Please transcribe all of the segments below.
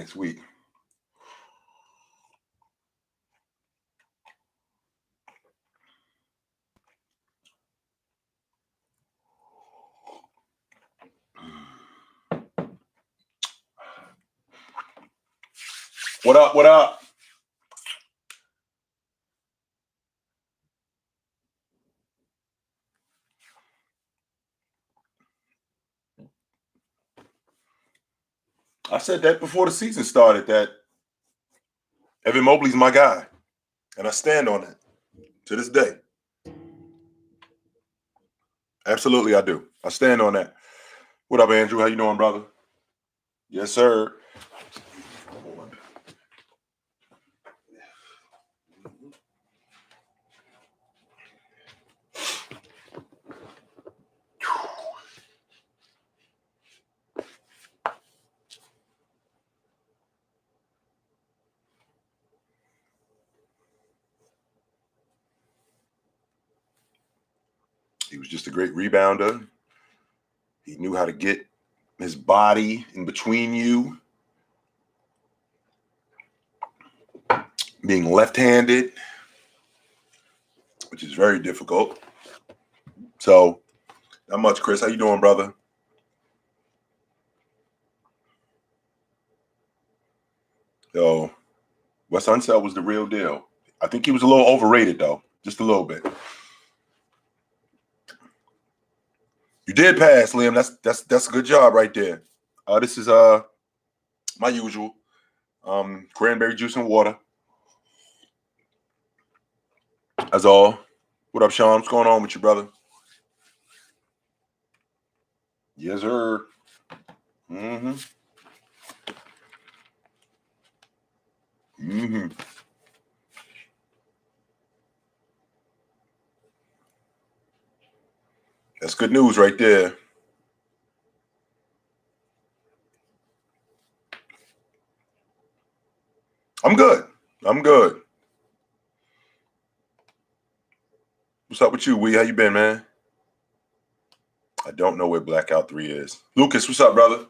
next week. What up? What up? I said that before the season started that Evan Mobley's my guy, and I stand on it to this day. Absolutely, I do. I stand on that. What up, Andrew? How you doing, brother? Yes, sir. He was just a great rebounder. He knew how to get his body in between you. Being left-handed, which is very difficult. So, not much, Chris. How you doing, brother? So, Wes Unseld was the real deal. I think he was a little overrated, though. Just a little bit. You did pass, Liam. That's a good job right there. This is my usual cranberry juice and water. That's all. What up, Sean? What's going on with you, brother? Yes, sir. Mm-hmm. Mm-hmm. That's good news right there. I'm good. I'm good. What's up with you, Wee? How you been, man? I don't know where Blackout 3 is. Lucas, what's up, brother?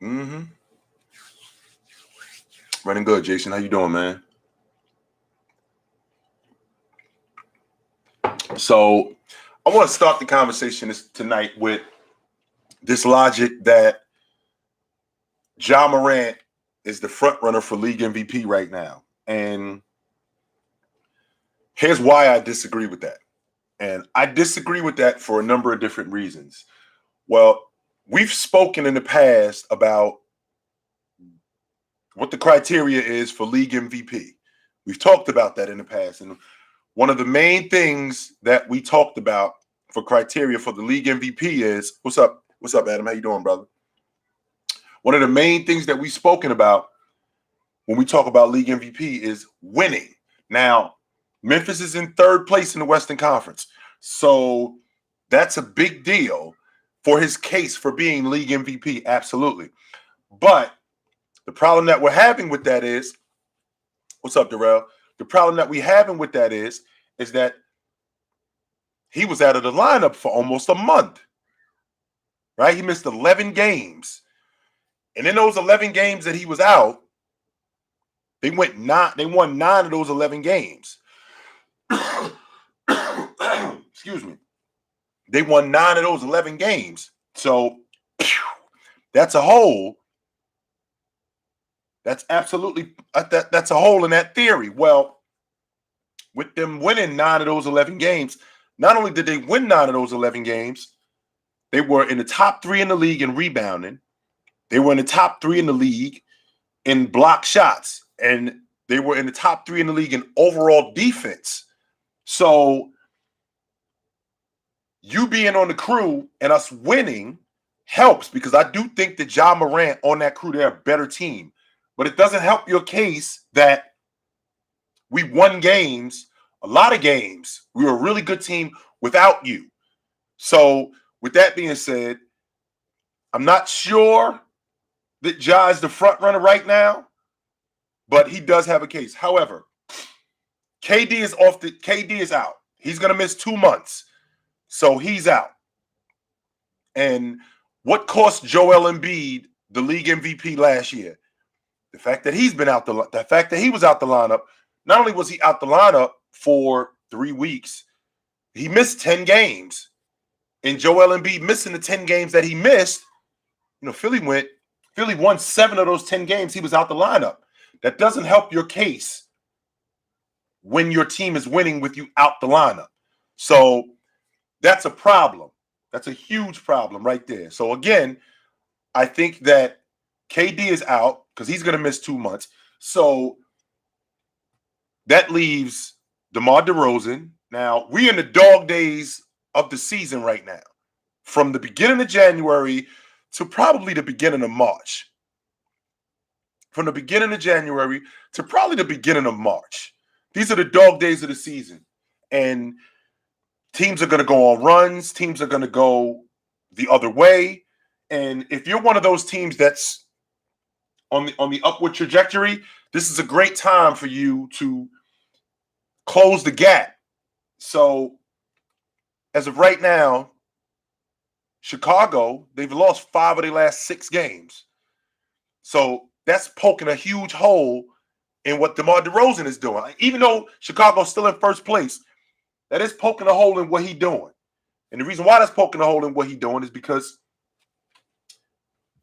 Mm-hmm. Running good, Jason. How you doing, man? So I want to start the conversation tonight with this logic that Ja Morant is the front runner for league MVP right now. And here's why I disagree with that. And I disagree with that for a number of different reasons. Well, we've spoken in the past about what the criteria is for league MVP. We've talked about that in the past. And one of the main things that we talked about for criteria for the league MVP is, what's up? What's up, Adam? How you doing, brother? One of the main things that we've spoken about when we talk about league MVP is winning. Now, Memphis is in third place in the Western Conference. So that's a big deal for his case for being league MVP. Absolutely. But the problem that we're having with that is, what's up, Darrell? The problem that we're having with that is that he was out of the lineup for almost a month, right? He missed 11 games. And in those 11 games that he was out, they won 9 of those 11 games. Excuse me. They won 9 of those 11 games. So that's a hole. That's absolutely that's a hole in that theory. Well, with them winning 9 of those 11 games, not only did they win 9 of those 11 games, they were in the top 3 in the league in rebounding. They were in the top 3 in the league in block shots, and they were in the top 3 in the league in overall defense. So you being on the crew and us winning helps, because I do think that Ja Morant on that crew, they're a better team. But it doesn't help your case that we won games, a lot of games. We were a really good team without you. So with that being said, I'm not sure that Ja is the front runner right now, but he does have a case. However, KD is out. He's going to miss 2 months. So he's out. And what cost Joel Embiid the league MVP last year? The fact that he's been out the fact that he was out the lineup. Not only was he out the lineup for 3 weeks, he missed 10 games. And Joel Embiid missing the 10 games that he missed, Philly won 7 of those 10 games. He was out the lineup. That doesn't help your case when your team is winning with you out the lineup. So that's a problem. That's a huge problem right there. So again, I think that KD is out because he's going to miss 2 months. So that leaves DeMar DeRozan. Now, we're in the dog days of the season right now, from the beginning of January to probably the beginning of March. From the beginning of January to probably the beginning of March. These are the dog days of the season. And teams are going to go on runs. Teams are going to go the other way. And if you're one of those teams that's on the upward trajectory, this is a great time for you to close the gap. So as of right now, Chicago, they've lost 5 of their last 6 games. So that's poking a huge hole in what DeMar DeRozan is doing. Even though Chicago's still in first place, that is poking a hole in what he's doing. And the reason why that's poking a hole in what he's doing is because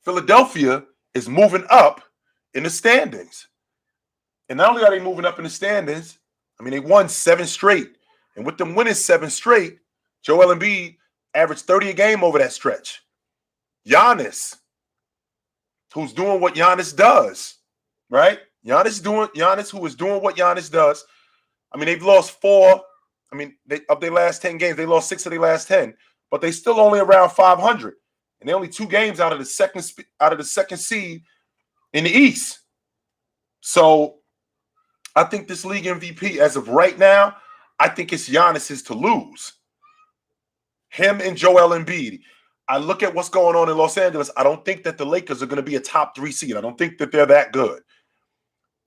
Philadelphia is moving up in the standings. And not only are they moving up in the standings, they won 7 straight. And with them winning 7 straight, Joel Embiid averaged 30 a game over that stretch. Giannis, who's doing what Giannis does, right? Giannis, who is doing what Giannis does. They've lost 4. Of their last 10 games, they lost 6 of their last 10, but they still only around 500, and they're only 2 games out of the second seed in the East. So I think this league MVP, as of right now, I think it's Giannis's to lose. Him and Joel Embiid. I look at what's going on in Los Angeles. I don't think that the Lakers are going to be a top 3 seed. I don't think that they're that good.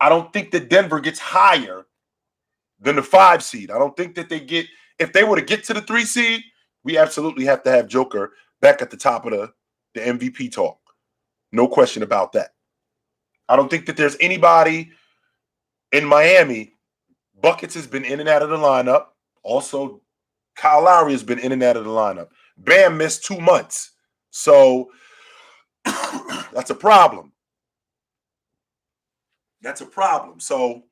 I don't think that Denver gets higher than the 5 seed. I don't think that if they were to get to the 3 seed, we absolutely have to have Joker back at the top of the MVP talk. No question about that. I don't think that there's anybody in Miami. Buckets has been in and out of the lineup. Also, Kyle Lowry has been in and out of the lineup. Bam missed 2 months. So that's a problem. That's a problem. So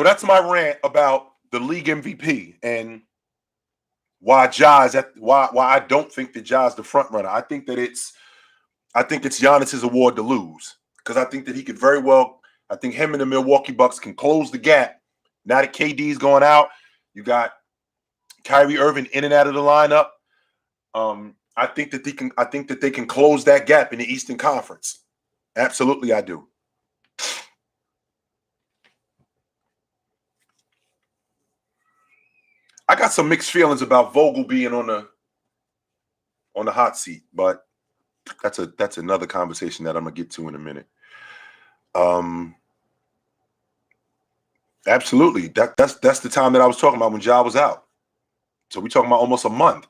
that's my rant about the league MVP and why I don't think that Ja's the front runner. I think it's Giannis's award to lose, because I think that he could very well. I think him and the Milwaukee Bucks can close the gap. Now that KD's going out, you got Kyrie Irving in and out of the lineup. I think that they can close that gap in the Eastern Conference. Absolutely, I do. I got some mixed feelings about Vogel being on the hot seat, but that's another conversation that I'm gonna get to in a minute. Absolutely. That's the time that I was talking about when Ja was out. So we're talking about almost a month.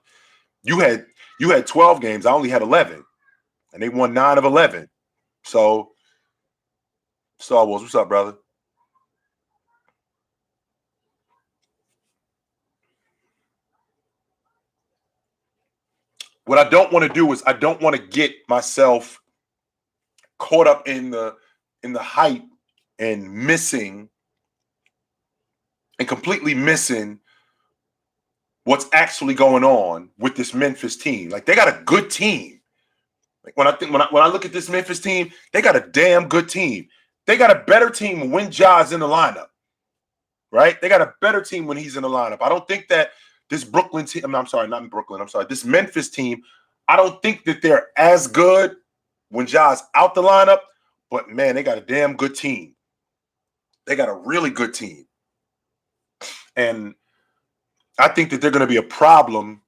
You had 12 games. I only had 11, and they won 9 of 11. So, Star Wars, what's up, brother? What I don't want to do is I don't want to get myself caught up in the hype and completely missing what's actually going on with this Memphis team. Like, they got a good team. Like, when I look at this Memphis team, they got a damn good team. They got a better team when Ja's in the lineup, right? They got a better team when he's in the lineup. I don't think that this Brooklyn team, I'm sorry, not in Brooklyn, I'm sorry, this Memphis team, I don't think that they're as good when Ja's out the lineup, but man, they got a damn good team. They got a really good team. And I think that they're going to be a problem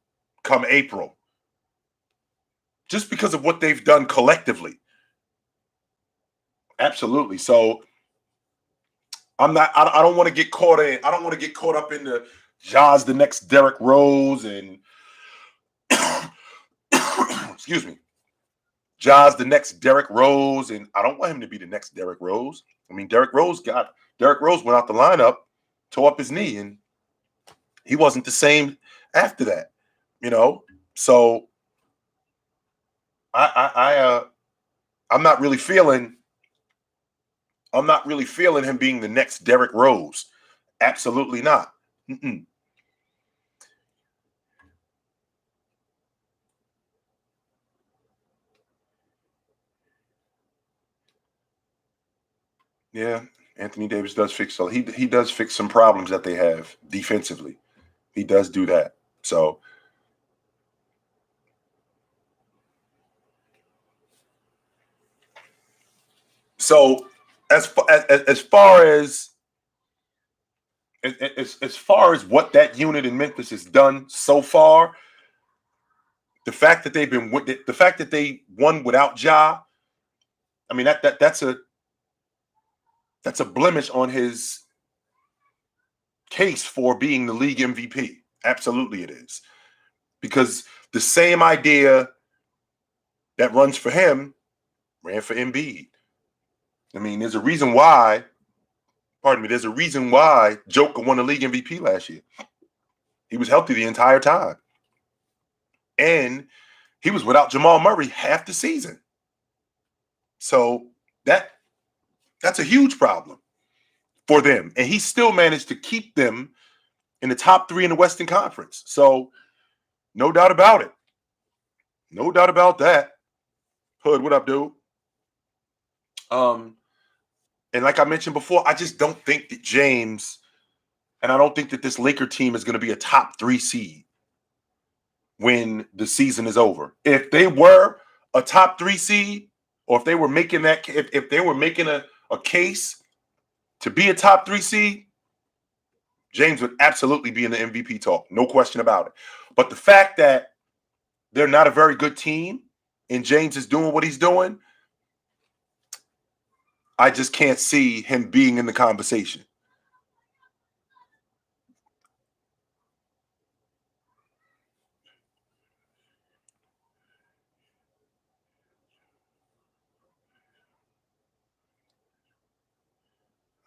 come April, just because of what they've done collectively. Absolutely. So I'm not. I don't want to get caught in. I don't want to get caught up in the Ja's the next Derrick Rose and excuse me, Ja's the next Derrick Rose, and I don't want him to be the next Derrick Rose. I mean, Derrick Rose went out the lineup, tore up his knee, and he wasn't the same after that. So I'm not really feeling him being the next Derrick Rose. Absolutely not. Mm-mm. Yeah, Anthony Davis does fix so he does fix some problems that they have defensively. He does do that. So as far as what that unit in Memphis has done so far, the fact that they won without Ja, I mean that's a blemish on his case for being the league MVP. Absolutely it is. Because the same idea that runs for him ran for Embiid. I mean, there's a reason why Joker won the league MVP last year. He was healthy the entire time. And he was without Jamal Murray half the season. So that's a huge problem for them. And he still managed to keep them in the top 3 in the Western Conference. So no doubt about it. No doubt about that. Hood, what up, dude? And like I mentioned before, I just don't think that James, and I don't think that this Laker team is going to be a top 3 seed when the season is over. If they were a top 3 seed, or if they were making if they were making a case to be a top 3 seed, James would absolutely be in the MVP talk. No question about it. But the fact that they're not a very good team and James is doing what he's doing, I just can't see him being in the conversation.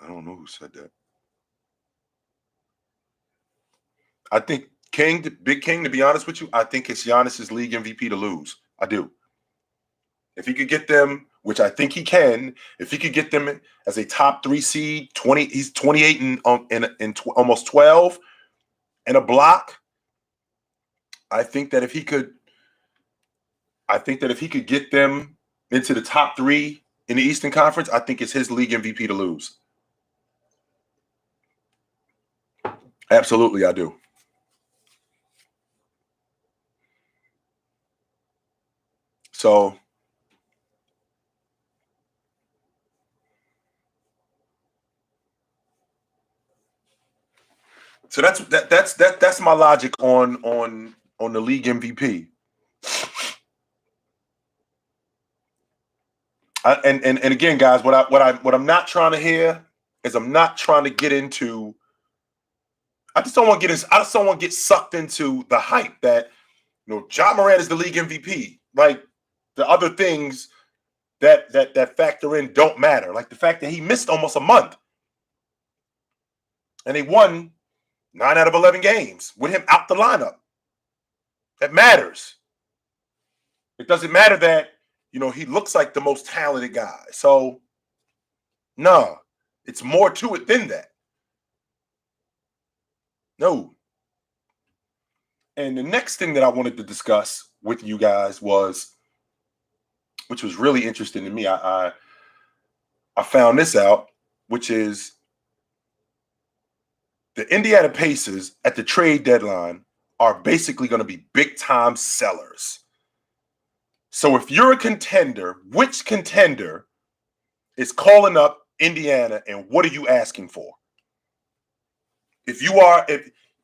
I don't know who said that. I think Big King, to be honest with you, I think it's Giannis's league MVP to lose. I do. If he could get them, which I think he can, if he could get them as a top 3 seed, he's 28 and almost 12 and a block. I think that if he could get them into the top 3 in the Eastern Conference, I think it's his league MVP to lose. Absolutely, I do. So that's my logic on the league MVP. And again, guys, what I'm not trying to hear is I'm not trying to get into. I just don't want to get sucked into the hype that Ja Morant is the league MVP. Like the other things that factor in don't matter. Like the fact that he missed almost a month and they won 9 out of 11 games with him out the lineup. That matters. It doesn't matter that he looks like the most talented guy. So no, it's more to it than that. No. And the next thing that I wanted to discuss with you guys which was really interesting to me. I found this out, which is the Indiana Pacers at the trade deadline are basically going to be big time sellers. So if you're a contender, which contender is calling up Indiana and what are you asking for? If you are,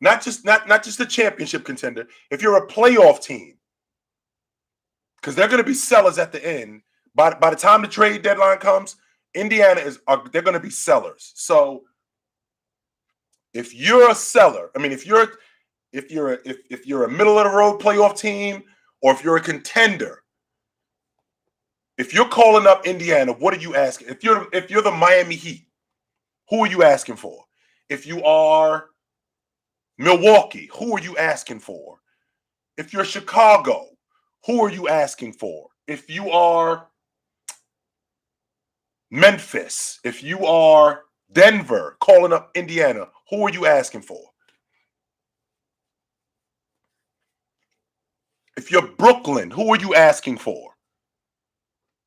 not just a championship contender, if you're a playoff team, because they're going to be sellers at the end. By the time the trade deadline comes, Indiana they're going to be sellers. So if you're a seller, I mean, if you're a middle of the road playoff team, or if you're a contender, if you're calling up Indiana, what are you asking? If you're the Miami Heat, who are you asking for? If you are Milwaukee, who are you asking for? If you're Chicago, who are you asking for? If you are Memphis, if you are Denver calling up Indiana, who are you asking for? If you're Brooklyn, who are you asking for?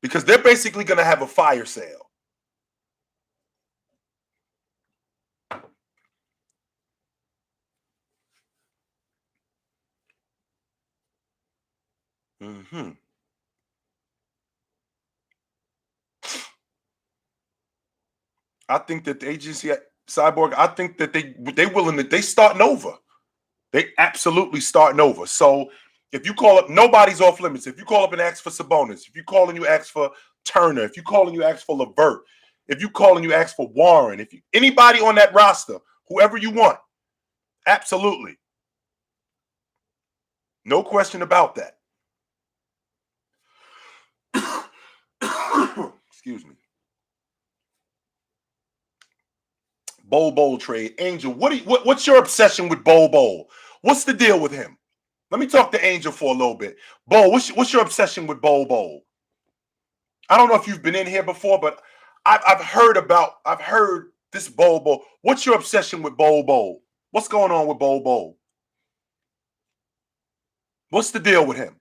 Because they're basically going to have a fire sale. Mm-hmm. I think that the agency Cyborg, I think that they starting over. They absolutely starting over. So if you call up, nobody's off limits. If you call up and ask for Sabonis, if you call and you ask for Turner, if you call and you ask for LeVert, if you call and you ask for Warren, if you anybody on that roster, whoever you want, absolutely. No question about that. Excuse me. Bol Bol trade. Angel, what's your obsession with Bol Bol? What's the deal with him? Let me talk to Angel for a little bit. Bol, what's your obsession with Bol Bol? I don't know if you've been in here before, but I've heard this Bol Bol. What's your obsession with Bol Bol? What's going on with Bol Bol? What's the deal with him?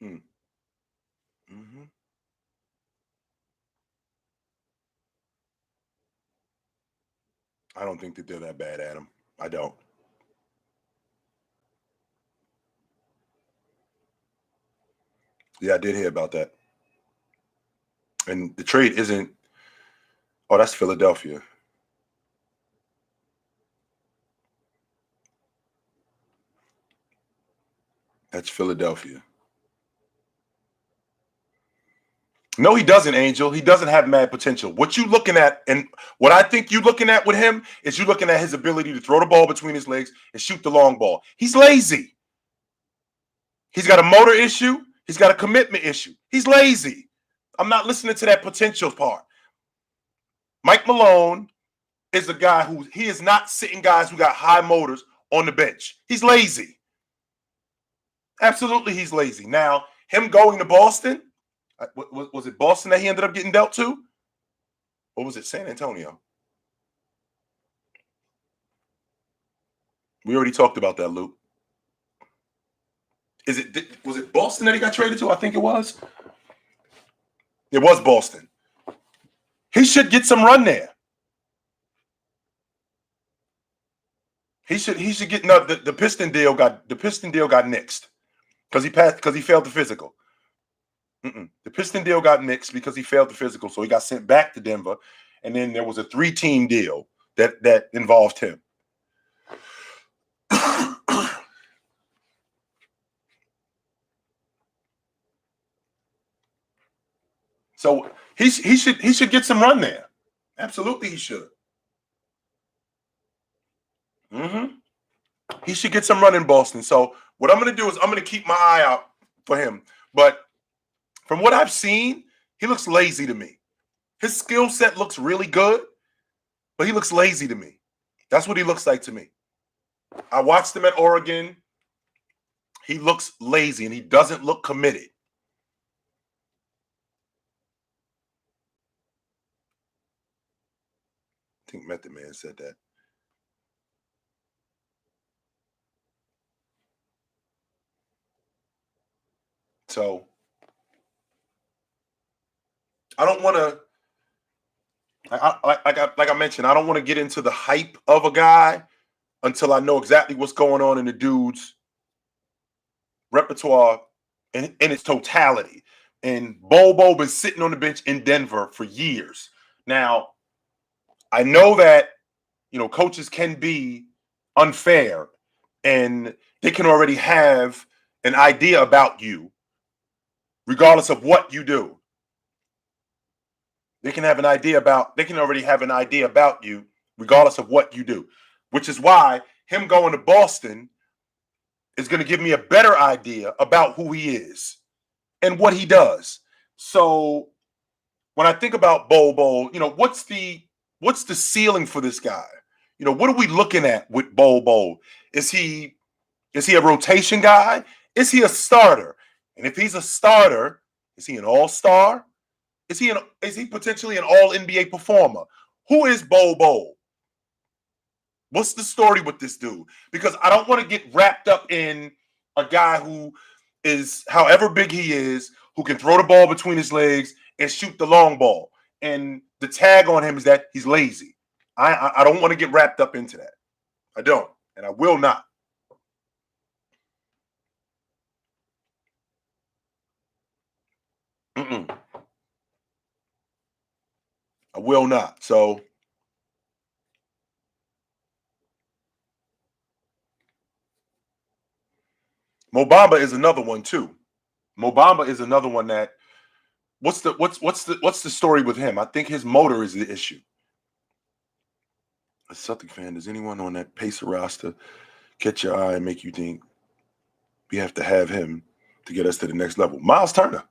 Hmm. Mm-hmm. I don't think that they're that bad, Adam. I don't. Yeah, I did hear about that. And the trade isn't. Oh, that's Philadelphia. That's Philadelphia. No, he doesn't, Angel. He doesn't have mad potential. What you looking at, and what I think you looking at with him is you looking at his ability to throw the ball between his legs and shoot the long ball. He's lazy. He's got a motor issue. He's got a commitment issue. He's lazy. I'm not listening to that potential part. Mike Malone is a guy who he is not sitting guys who got high motors on the bench. He's lazy. Absolutely, he's lazy. Now, him going to Boston, was it Boston that he ended up getting dealt to? Or was it San Antonio? We already talked about that, Luke. Was it Boston that he got traded to? I think it was. It was Boston. He should get some run there. He should get no. The Piston deal got nixed because he failed the physical. The Piston deal got nixed because he failed the physical, so he got sent back to Denver, and then there was a 3-team deal that involved him. So he should get some run there. Absolutely, he should. Mm-hmm. He should get some run in Boston. So what I'm going to do is I'm going to keep my eye out for him. But from what I've seen, he looks lazy to me. His skill set looks really good, but he looks lazy to me. That's what he looks like to me. I watched him at Oregon. He looks lazy and he doesn't look committed. I think Method Man said that. So I don't want to. Like I mentioned, I don't want to get into the hype of a guy until I know exactly what's going on in the dude's repertoire in its totality. And Bol Bol been sitting on the bench in Denver for years. Now, I know that, coaches can be unfair and they can already have an idea about you, regardless of what you do. They can already have an idea about you, regardless of what you do, which is why him going to Boston is going to give me a better idea about who he is and what he does. So when I think about Bol Bol, what's the ceiling for this guy? What are we looking at with Bol Bol? Is he a rotation guy? Is he a starter? And if he's a starter, is he an all-star? Is he potentially an all-NBA performer? Who is Bol Bol? What's the story with this dude? Because I don't want to get wrapped up in a guy who is, however big he is, who can throw the ball between his legs and shoot the long ball. And the tag on him is that he's lazy. I don't want to get wrapped up into that. I don't, and I will not. I will not. So Mo Bamba is another one too. Mo Bamba is another one that what's the story with him? I think his motor is the issue. A Celtic fan, does anyone on that Pacer roster catch your eye and make you think we have to have him to get us to the next level? Miles Turner.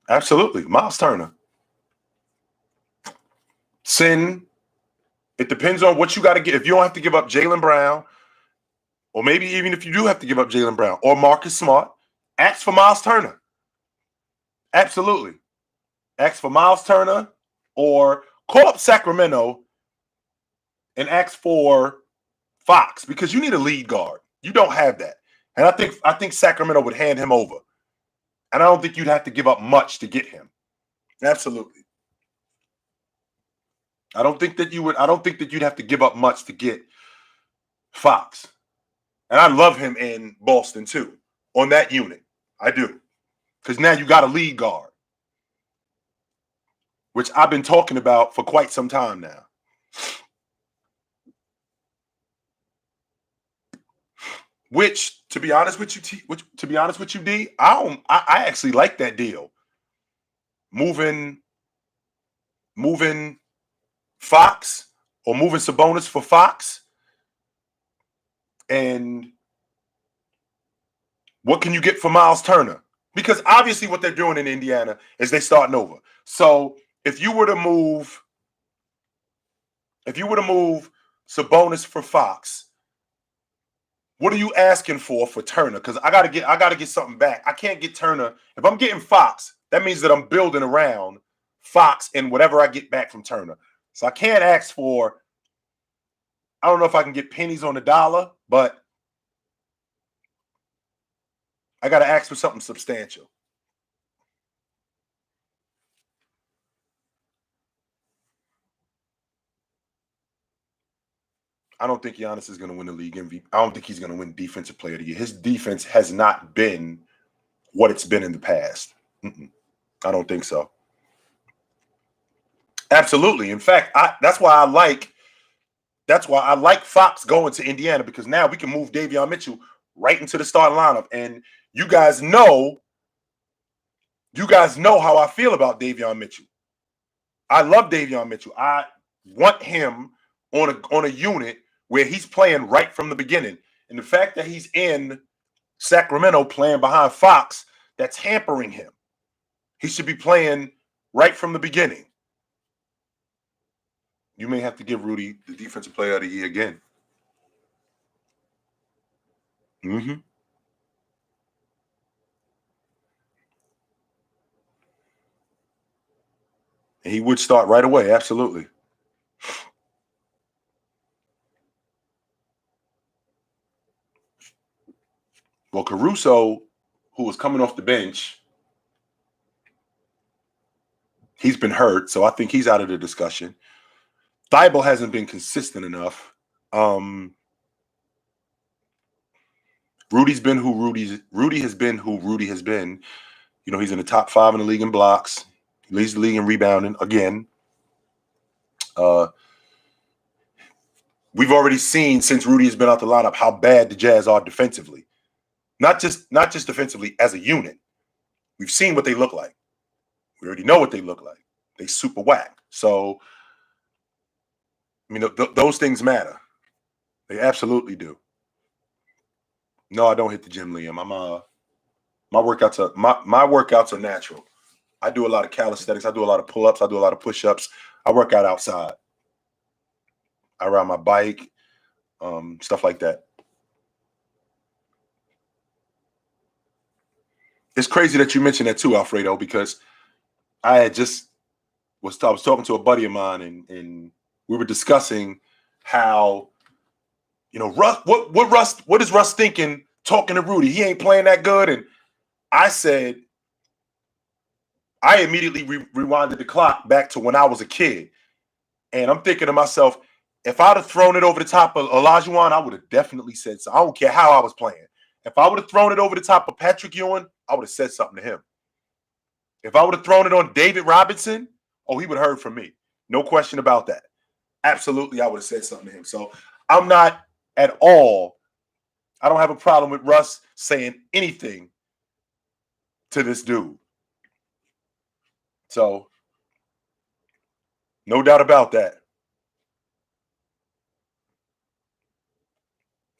Absolutely. Miles Turner. Sin. It depends on what you got to get. If you don't have to give up Jaylen Brown, or maybe even if you do have to give up Jaylen Brown or Marcus Smart, ask for Miles Turner. Absolutely. Ask for Miles Turner or call up Sacramento and ask for Fox because you need a lead guard. You don't have that. And I think Sacramento would hand him over. And I don't think you'd have to give up much to get him. Absolutely. I don't think that you'd have to give up much to get Fox. And I love him in Boston too, on that unit. I do. Because now you got a lead guard, which I've been talking about for quite some time now. Which, to be honest with you, D, I actually like that deal. Moving Fox or moving Sabonis for Fox. And what can you get for Miles Turner? Because obviously what they're doing in Indiana is they're starting over. So if you were to move Sabonis for Fox, what are you asking for Turner? Because I gotta get something back. I can't get Turner. If I'm getting Fox, that means that I'm building around Fox and whatever I get back from Turner. So I can't ask for, I don't know if I can get pennies on the dollar, but I got to ask for something substantial. I don't think Giannis is going to win the league MVP. I don't think he's going to win Defensive Player of the Year. His defense has not been what it's been in the past. I don't think so. Absolutely. In fact, that's why I like Fox going to Indiana, because now we can move Davion Mitchell right into the starting lineup. And you guys know how I feel about Davion Mitchell. I love Davion Mitchell. I want him on a unit where he's playing right from the beginning. And the fact that he's in Sacramento playing behind Fox, that's hampering him. He should be playing right from the beginning. You may have to give Rudy the Defensive Player of the Year again. And he would start right away. Absolutely. Well, Caruso, who was coming off the bench, he's been hurt, so I think he's out of the discussion. Thibault hasn't been consistent enough. Rudy has been who Rudy has been. He's in the top 5 in the league in blocks. He leads the league in rebounding again. We've already seen since Rudy has been out the lineup how bad the Jazz are defensively. Not just defensively, as a unit. We've seen what they look like. We already know what they look like. They super whack. So, I mean, those things matter. They absolutely do. No, I don't hit the gym, Liam. My workouts are natural. I do a lot of calisthenics. I do a lot of pull-ups. I do a lot of push-ups. I work out outside. I ride my bike, stuff like that. It's crazy that you mentioned that too, Alfredo, because I was talking to a buddy of mine, and we were discussing how, Russ. What is Russ thinking talking to Rudy? He ain't playing that good, and I said, I immediately rewinded the clock back to when I was a kid, and I'm thinking to myself, if I'd have thrown it over the top of Olajuwon, I would have definitely said so. I don't care how I was playing. If I would have thrown it over the top of Patrick Ewing, I would have said something to him. If I would have thrown it on David Robinson, he would have heard from me. No question about that. Absolutely, I would have said something to him. So I'm not at all, I don't have a problem with Russ saying anything to this dude. So, no doubt about that.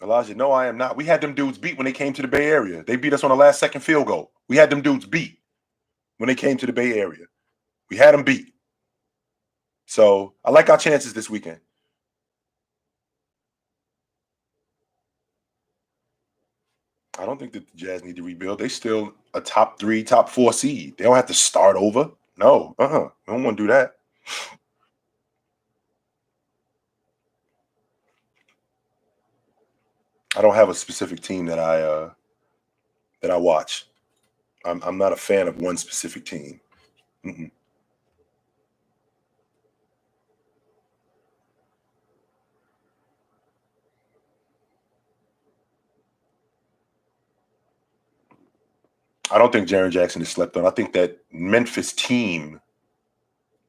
Elijah, no, I am not. We had them dudes beat when they came to the Bay Area. They beat us on the last second field goal. We had them dudes beat when they came to the Bay Area. We had them beat. So I like our chances this weekend. I don't think that the Jazz need to rebuild. They still a top 3, top 4 seed. They don't have to start over. No, We don't want to do that. I don't have a specific team that I watch. I'm not a fan of one specific team. Mm-mm. I don't think Jaren Jackson is slept on. I think that Memphis team,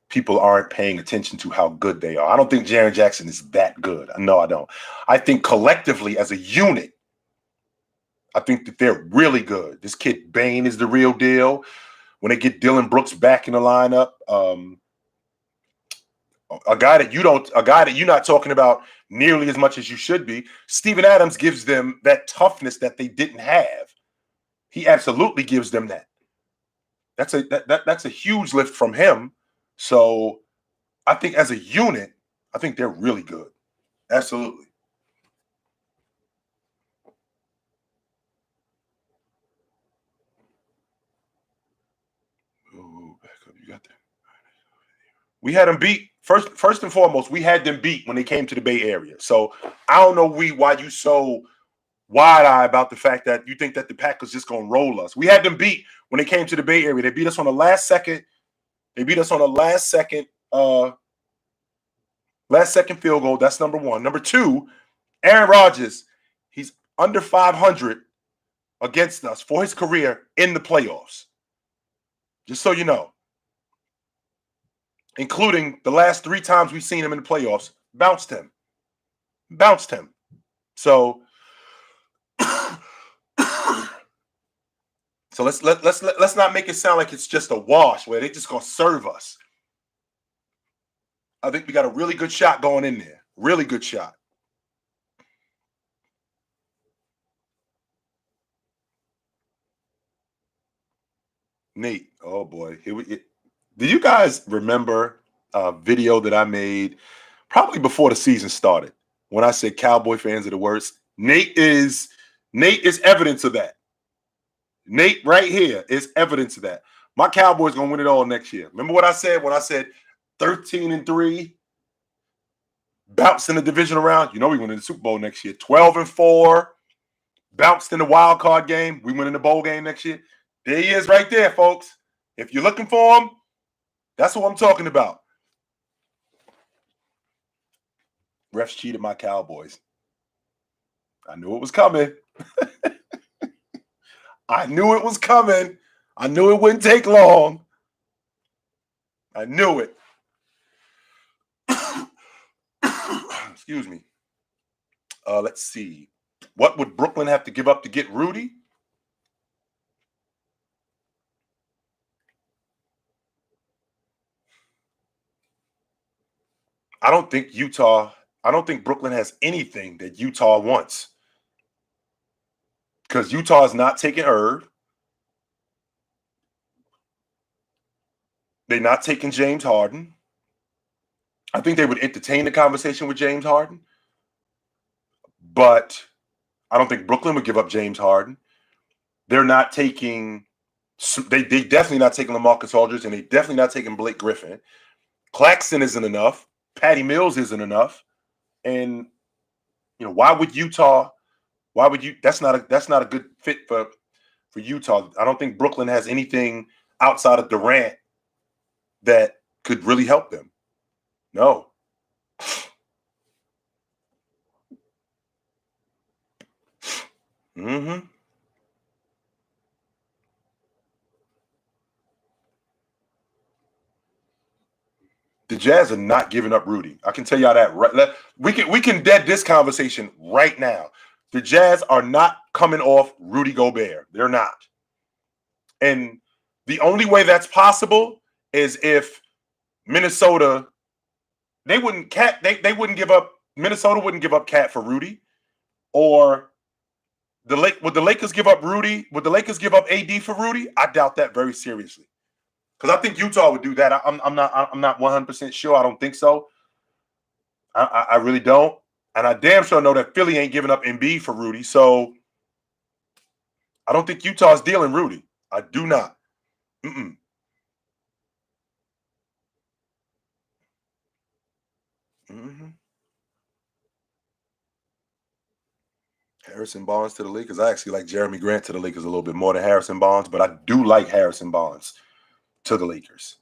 people aren't paying attention to how good they are. I don't think Jaren Jackson is that good. No, I don't. I think collectively as a unit, I think that they're really good. This kid Bane is the real deal. When they get Dylan Brooks back in the lineup, a guy that you're not talking about nearly as much as you should be. Steven Adams gives them that toughness that they didn't have. He absolutely gives them that. That's a huge lift from him. So I think as a unit, I think they're really good. Absolutely. Ooh, back up. You got that. We had them beat. First and foremost, we had them beat when they came to the Bay Area. So I don't know why you so wide-eyed about the fact that you think that the Packers just gonna roll us. We had them beat when they came to the Bay Area. They beat us on the last second. They beat us on the last second field goal. That's number one. Number two, Aaron Rodgers, he's under 500 against us for his career in the playoffs. Just so you know. Including the last 3 times we've seen him in the playoffs, bounced him. So, so let's not make it sound like it's just a wash where they're just gonna serve us. I think we got a really good shot going in there. Really good shot. Nate, oh boy, do you guys remember a video that I made probably before the season started when I said Cowboy fans are the worst? Nate is evidence of that. Nate right here is evidence of that. My Cowboys gonna win it all next year. Remember what I said when I said 13-3, bounced in the divisional round? We win in the Super Bowl next year. 12-4, bounced in the wild card game. We win in the bowl game next year. There he is right there, folks. If you're looking for him, that's what I'm talking about. Refs cheated my Cowboys. I knew it was coming. I knew it was coming. I knew it wouldn't take long. I knew it. Excuse me. Let's see. What would Brooklyn have to give up to get Rudy? I don't think Brooklyn has anything that Utah wants. Because Utah is not taking Irv. They're not taking James Harden. I think they would entertain the conversation with James Harden. But I don't think Brooklyn would give up James Harden. They're not taking they definitely not taking LaMarcus Aldridge, and they definitely not taking Blake Griffin. Claxton isn't enough. Patty Mills isn't enough. And why would Utah? Why would you? That's not a good fit for Utah. I don't think Brooklyn has anything outside of Durant that could really help them. No. Mm-hmm. The Jazz are not giving up Rudy. I can tell y'all that. Right, we can dead this conversation right now. The Jazz are not coming off Rudy Gobert. They're not. And the only way that's possible is if Minnesota, they wouldn't give up. Minnesota wouldn't give up Cat for Rudy, or would the Lakers give up Rudy? Would the Lakers give up AD for Rudy? I doubt that very seriously. Because I think Utah would do that. I'm not 100% sure. I don't think so. I really don't. And I damn sure know that Philly ain't giving up Embiid for Rudy. So I don't think Utah's dealing Rudy. I do not. Mm-mm. Mm-hmm. Harrison Barnes to the Lakers. I actually like Jeremy Grant to the Lakers a little bit more than Harrison Barnes, but I do like Harrison Barnes to the Lakers.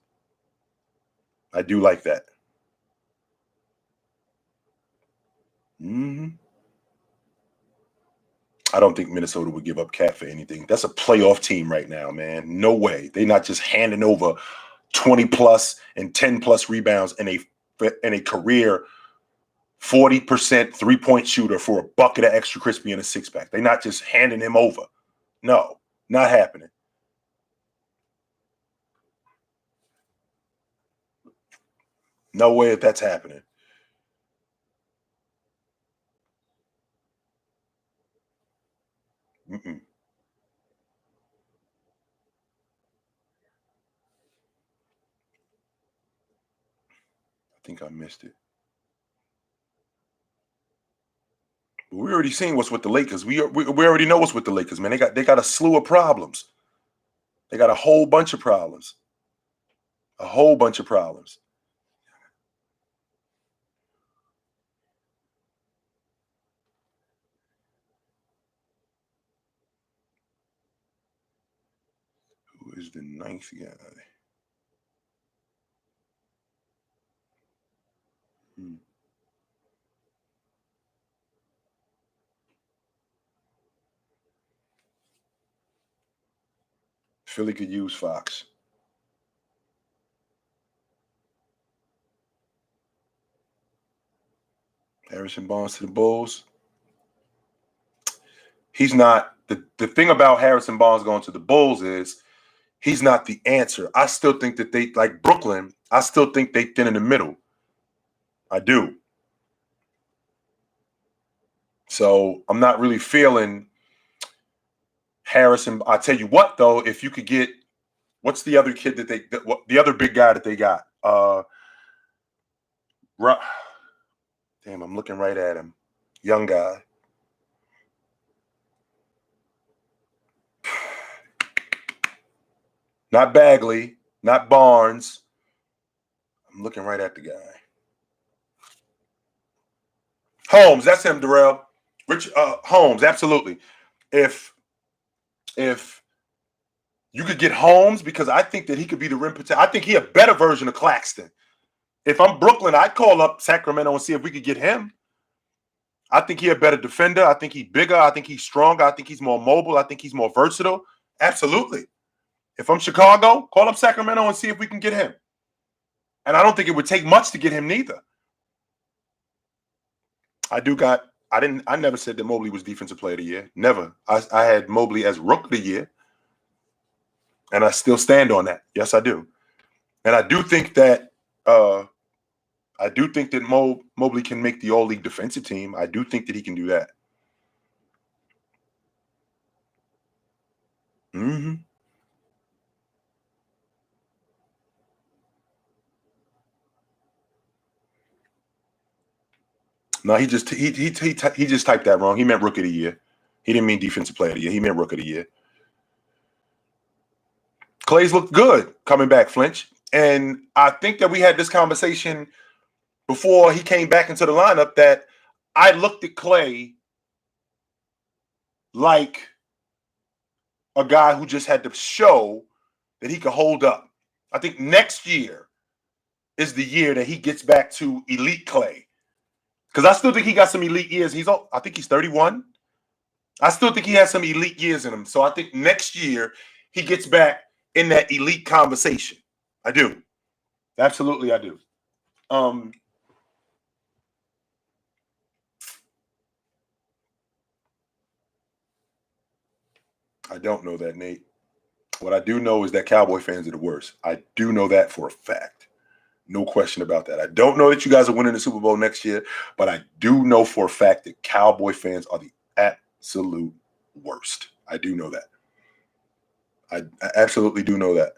I do like that. Mm-hmm. I don't think Minnesota would give up Cat for anything. That's a playoff team right now, man. No way. They're not just handing over 20 plus and 10 plus rebounds in a career 40% 3-point shooter for a bucket of extra crispy and a six pack. They're not just handing him over. No, not happening. No way if that's happening. Mm-mm. I think I missed it. But we already seen what's with the Lakers. We already know what's with the Lakers, man. They got a slew of problems. They got a whole bunch of problems. A whole bunch of problems. Who is the ninth guy? Hmm. Philly could use Fox. Harrison Barnes to the Bulls. He's not the thing about Harrison Barnes going to the Bulls is he's not the answer. I still think that they like Brooklyn. I still think they thin in the middle. I do. So I'm not really feeling Harrison. I tell you what, though, if you could get what's the other kid that the other big guy that they got? Damn, I'm looking right at him. Young guy. Not Bagley, not Barnes. I'm looking right at the guy. Holmes, that's him, Darrell. Rich Holmes, absolutely. If you could get Holmes, because I think that he could be the rim protector. I think he a better version of Claxton. If I'm Brooklyn, I'd call up Sacramento and see if we could get him. I think he a better defender. I think he's bigger. I think he's stronger. I think he's more mobile. I think he's more versatile. Absolutely. If I'm Chicago, call up Sacramento and see if we can get him. And I don't think it would take much to get him neither. I never said that Mobley was defensive player of the year. Never. I had Mobley as rook of the year. And I still stand on that. Yes, I do. And I do think that Mobley can make the all-league defensive team. I do think that he can do that. Mm-hmm. No, he just typed that wrong. He meant rook of the year. He didn't mean defensive player of the year. He meant rook of the year. Clay's looked good coming back, Flinch. And I think that we had this conversation before he came back into the lineup that I looked at Clay like a guy who just had to show that he could hold up. I think next year is the year that he gets back to elite Clay. Because I still think he got some elite years. I think he's 31. I still think he has some elite years in him. So I think next year he gets back in that elite conversation. I do. Absolutely, I do. I don't know that, Nate. What I do know is that Cowboy fans are the worst. I do know that for a fact. No question about that. I don't know that you guys are winning the Super Bowl next year, but I do know for a fact that Cowboy fans are the absolute worst. I do know that. I absolutely do know that.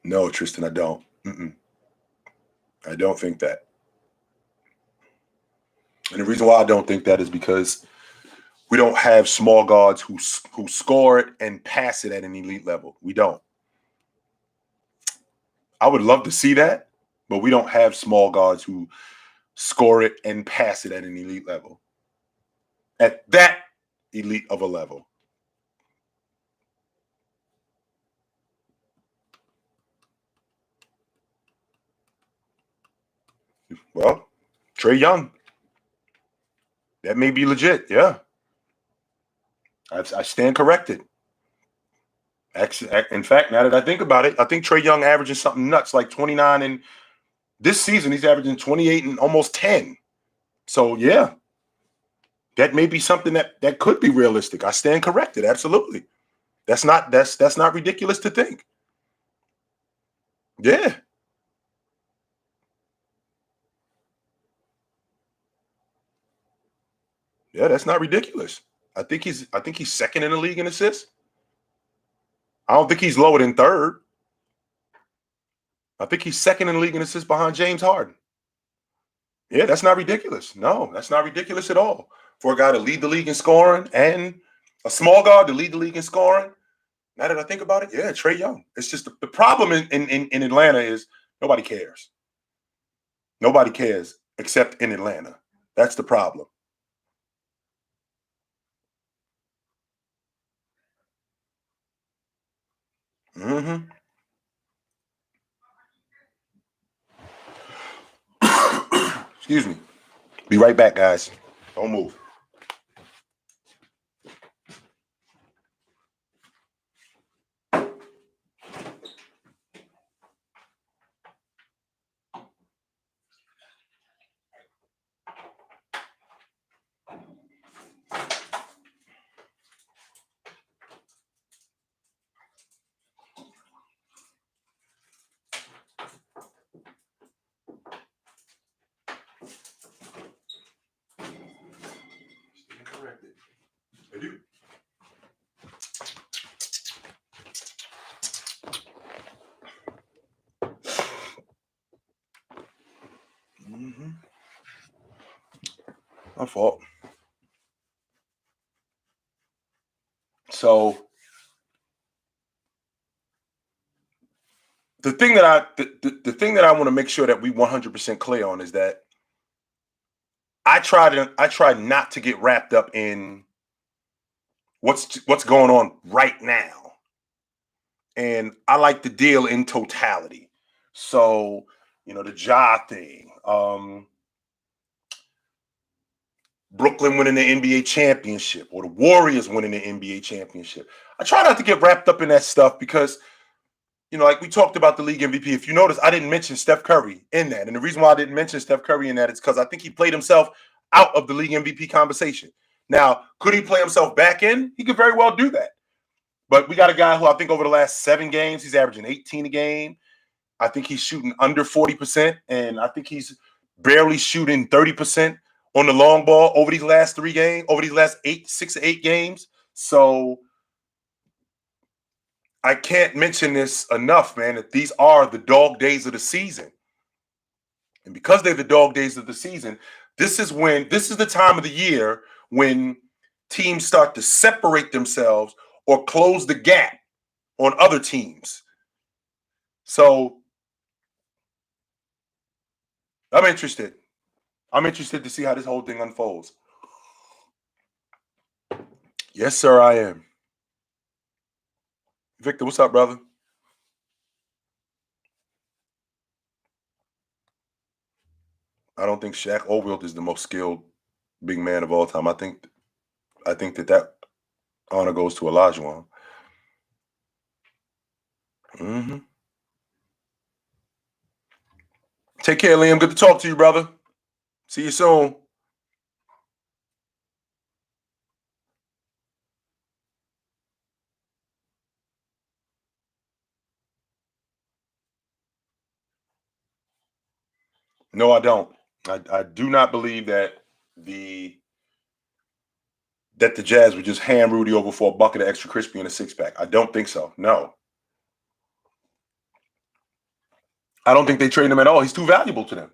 No, Tristan, I don't. I don't think that. And the reason why I don't think that is because we don't have small guards who score it and pass it at an elite level. We don't. I would love to see that, but we don't have small guards who score it and pass it at an elite level. At that elite of a level. Well, Trae Young. That may be legit. Yeah. I stand corrected. In fact, now that I think about it, I think Trae Young averaging something nuts like 29, and this season he's averaging 28 and almost 10. So yeah, that may be something that could be realistic. I stand corrected. Absolutely. That's not ridiculous to think. Yeah. Yeah, that's not ridiculous. I think he's second in the league in assists. I don't think he's lower than third. I think he's second in the league in assists behind James Harden. Yeah, that's not ridiculous. No, that's not ridiculous at all. For a guy to lead the league in scoring and a small guard to lead the league in scoring. Now that I think about it, yeah, Trae Young. It's just the problem in Atlanta is nobody cares. Nobody cares except in Atlanta. That's the problem. Mm-hmm. Excuse me. Be right back, guys. Don't move. Corrected. I do. Mm-hmm. My fault. So the thing that I want to make sure that we 100% clear on is that I try not to get wrapped up in what's going on right now. And I like the deal in totality. So, the Ja thing, Brooklyn winning the NBA championship or the Warriors winning the NBA championship. I try not to get wrapped up in that stuff because like we talked about the league MVP. If you notice, I didn't mention Steph Curry in that. And the reason why I didn't mention Steph Curry in that is because I think he played himself out of the league MVP conversation. Now, could he play himself back in? He could very well do that. But we got a guy who I think over the last 7 games, he's averaging 18 a game. I think he's shooting under 40%, and I think he's barely shooting 30% on the long ball over these last 3 games, over these last 6 to 8 games. So I can't mention this enough, man, that these are the dog days of the season. And because they're the dog days of the season, this is the time of the year when teams start to separate themselves or close the gap on other teams. So I'm interested. I'm interested to see how this whole thing unfolds. Yes, sir, I am. Victor, what's up, brother? I don't think Shaq or Wilt is the most skilled big man of all time. I think that honor goes to Olajuwon. Mm-hmm. Take care, Liam. Good to talk to you, brother. See you soon. No, I don't. I do not believe that the Jazz would just hand Rudy over for a bucket of extra crispy and a 6-pack. I don't think so. No. I don't think they trade him at all. He's too valuable to them.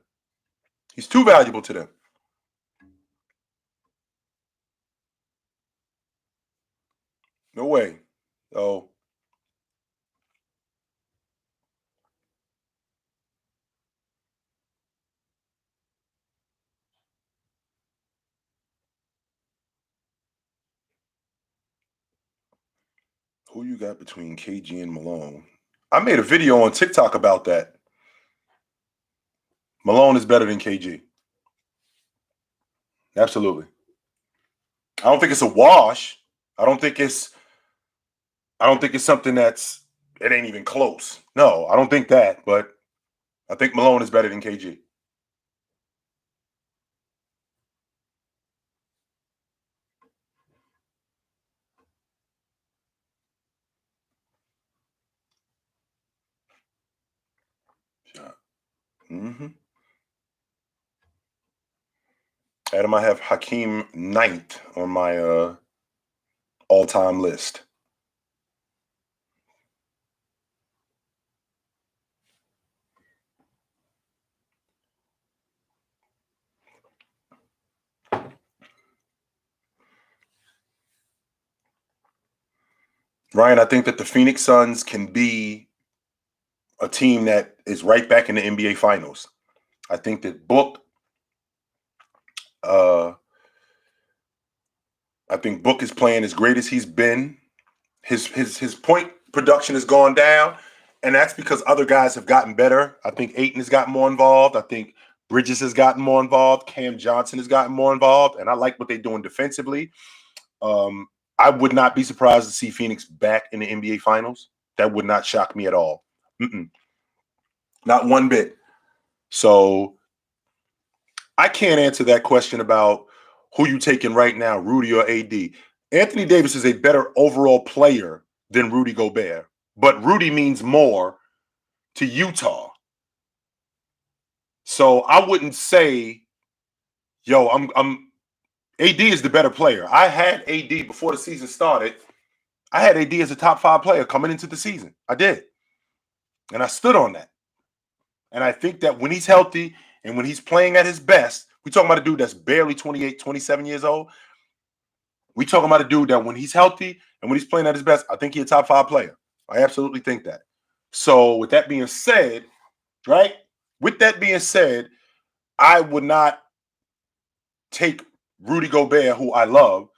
He's too valuable to them. No way. So who you got between KG and Malone? I made a video on TikTok about that. Malone is better than KG. Absolutely. I don't think it's a wash. I don't think it's something it ain't even close. No, I don't think that, but I think Malone is better than KG. Mm-hmm. Adam, I have Hakeem ninth on my all-time list. Ryan, I think that the Phoenix Suns can be a team that is right back in the NBA Finals. I think that Book is playing as great as he's been. His point production has gone down, and that's because other guys have gotten better. I think Ayton has gotten more involved. I think Bridges has gotten more involved. Cam Johnson has gotten more involved, and I like what they're doing defensively. I would not be surprised to see Phoenix back in the NBA Finals. That would not shock me at all. Not one bit. So I can't answer that question about who you taking right now, Rudy or AD. Anthony Davis is a better overall player than Rudy Gobert, but Rudy means more to Utah. So I wouldn't say, yo, I'm AD is the better player. I had AD before the season started. I had AD as a top 5 player coming into the season. I did. And I stood on that. And I think that when he's healthy and when he's playing at his best, we talking about a dude that's barely 28, 27 years old. We talking about a dude that when he's healthy and when he's playing at his best, I think he's a top 5 player. I absolutely think that. So with that being said, right? With that being said, I would not take Rudy Gobert, who I love,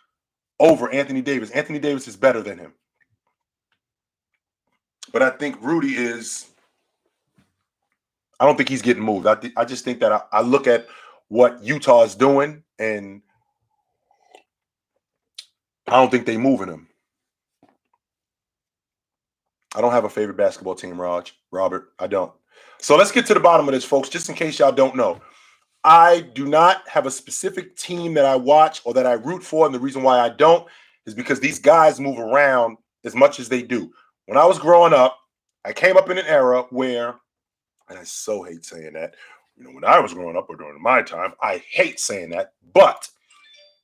over Anthony Davis. Anthony Davis is better than him. But I think Rudy is, I don't think he's getting moved. I just think that I look at what Utah is doing, and I don't think they're moving him. I don't have a favorite basketball team, Robert. I don't. So let's get to the bottom of this, folks, just in case y'all don't know. I do not have a specific team that I watch or that I root for. And the reason why I don't is because these guys move around as much as they do. When I was growing up, I came up in an era where, and I so hate saying that, when I was growing up or during my time, I hate saying that, but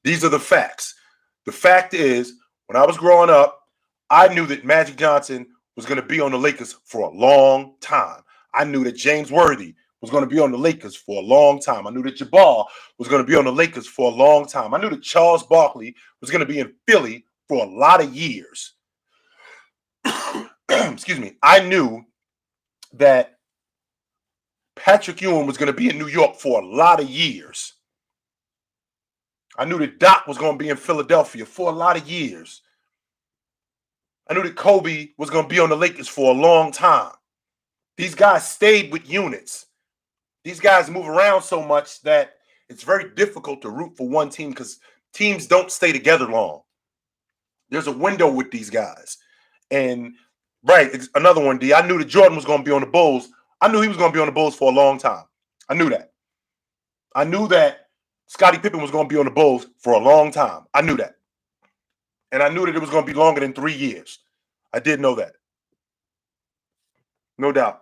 these are the facts. The fact is, when I was growing up, I knew that Magic Johnson was going to be on the Lakers for a long time. I knew that James Worthy was going to be on the Lakers for a long time. I knew that Jabbar was going to be on the Lakers for a long time. I knew that Charles Barkley was going to be in Philly for a lot of years. Excuse me. I knew that Patrick Ewing was going to be in New York for a lot of years. I knew that Doc was going to be in Philadelphia for a lot of years. I knew that Kobe was going to be on the Lakers for a long time. These guys stayed with units. These guys move around so much that it's very difficult to root for one team because teams don't stay together long. There's a window with these guys. And, right, another one, D. I knew that Jordan was going to be on the Bulls. I knew he was going to be on the Bulls for a long time. I knew that. I knew that Scottie Pippen was going to be on the Bulls for a long time. I knew that. And I knew that it was going to be longer than 3 years. I did know that. No doubt.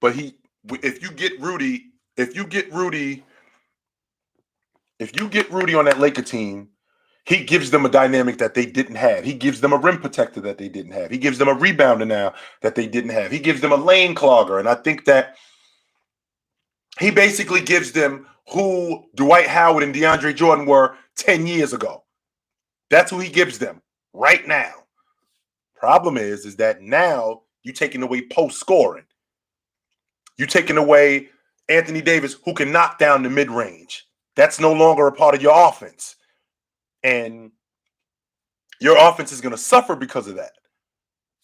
But if you get Rudy on that Laker team, he gives them a dynamic that they didn't have. He gives them a rim protector that they didn't have. He gives them a rebounder now that they didn't have. He gives them a lane clogger. And I think that he basically gives them who Dwight Howard and DeAndre Jordan were 10 years ago. That's who he gives them right now. Problem is that now you're taking away post scoring. You're taking away Anthony Davis, who can knock down the mid-range. That's no longer a part of your offense. And your offense is going to suffer because of that.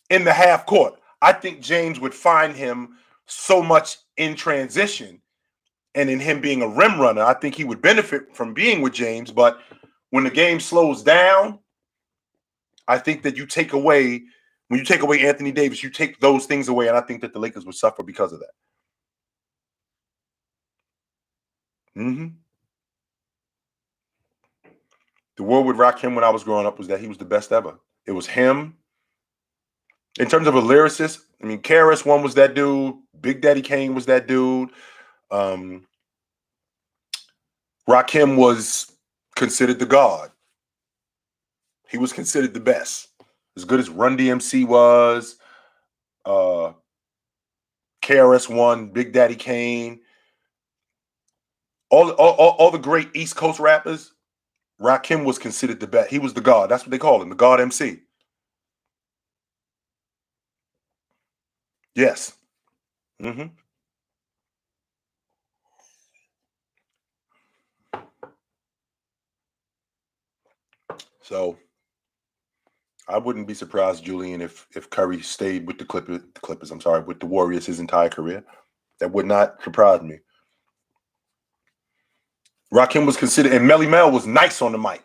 In the half court, I think James would find him so much in transition and in him being a rim runner. I think he would benefit from being with James. But when the game slows down, I think that when you take away Anthony Davis, you take those things away. And I think that the Lakers would suffer because of that. Mm-hmm. The word with Rakim when I was growing up was that he was the best ever. It was him. In terms of a lyricist, I mean, KRS-One was that dude. Big Daddy Kane was that dude. Rakim was considered the god. He was considered the best. As good as Run DMC was, KRS-One, Big Daddy Kane, all the great East Coast rappers, Rakim was considered the best. He was the god. That's what they call him, the god MC. Yes. Mm-hmm. So I wouldn't be surprised, Julian, if Curry stayed with the Clippers, with the Warriors his entire career. That would not surprise me. Rakim was considered, and Melly Mel was nice on the mic.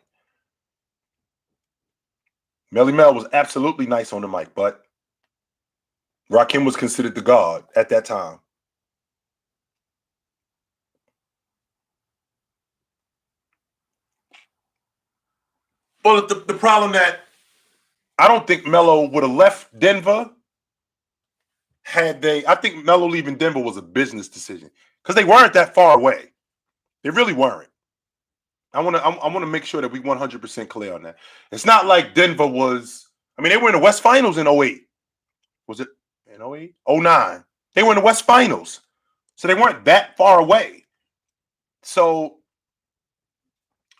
Melly Mel was absolutely nice on the mic, but Rakim was considered the god at that time. Well, the problem that I don't think Melo would have left Denver I think Melo leaving Denver was a business decision because they weren't that far away. They really weren't. I want to make sure that we 100% clear on that. It's not like Denver was, they were in the West Finals in 08. Was it in 08? 09. They were in the West Finals. So they weren't that far away. So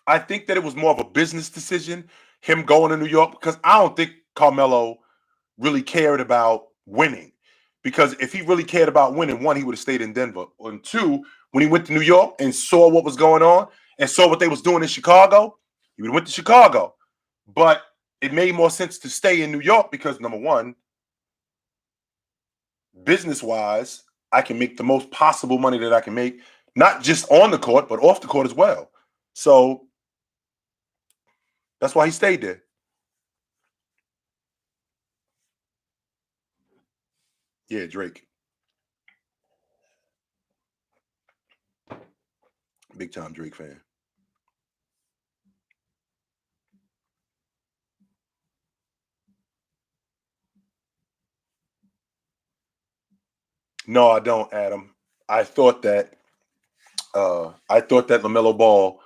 I think that it was more of a business decision, him going to New York, because I don't think Carmelo really cared about winning. Because if he really cared about winning, one, he would have stayed in Denver. And two, when he went to New York and saw what was going on and saw what they was doing in Chicago, he would have went to Chicago. But it made more sense to stay in New York because, number one, business-wise, I can make the most possible money that I can make, not just on the court, but off the court as well. So that's why he stayed there. Yeah, Drake. Big time Drake fan. No, I don't, Adam. I thought that LaMelo Ball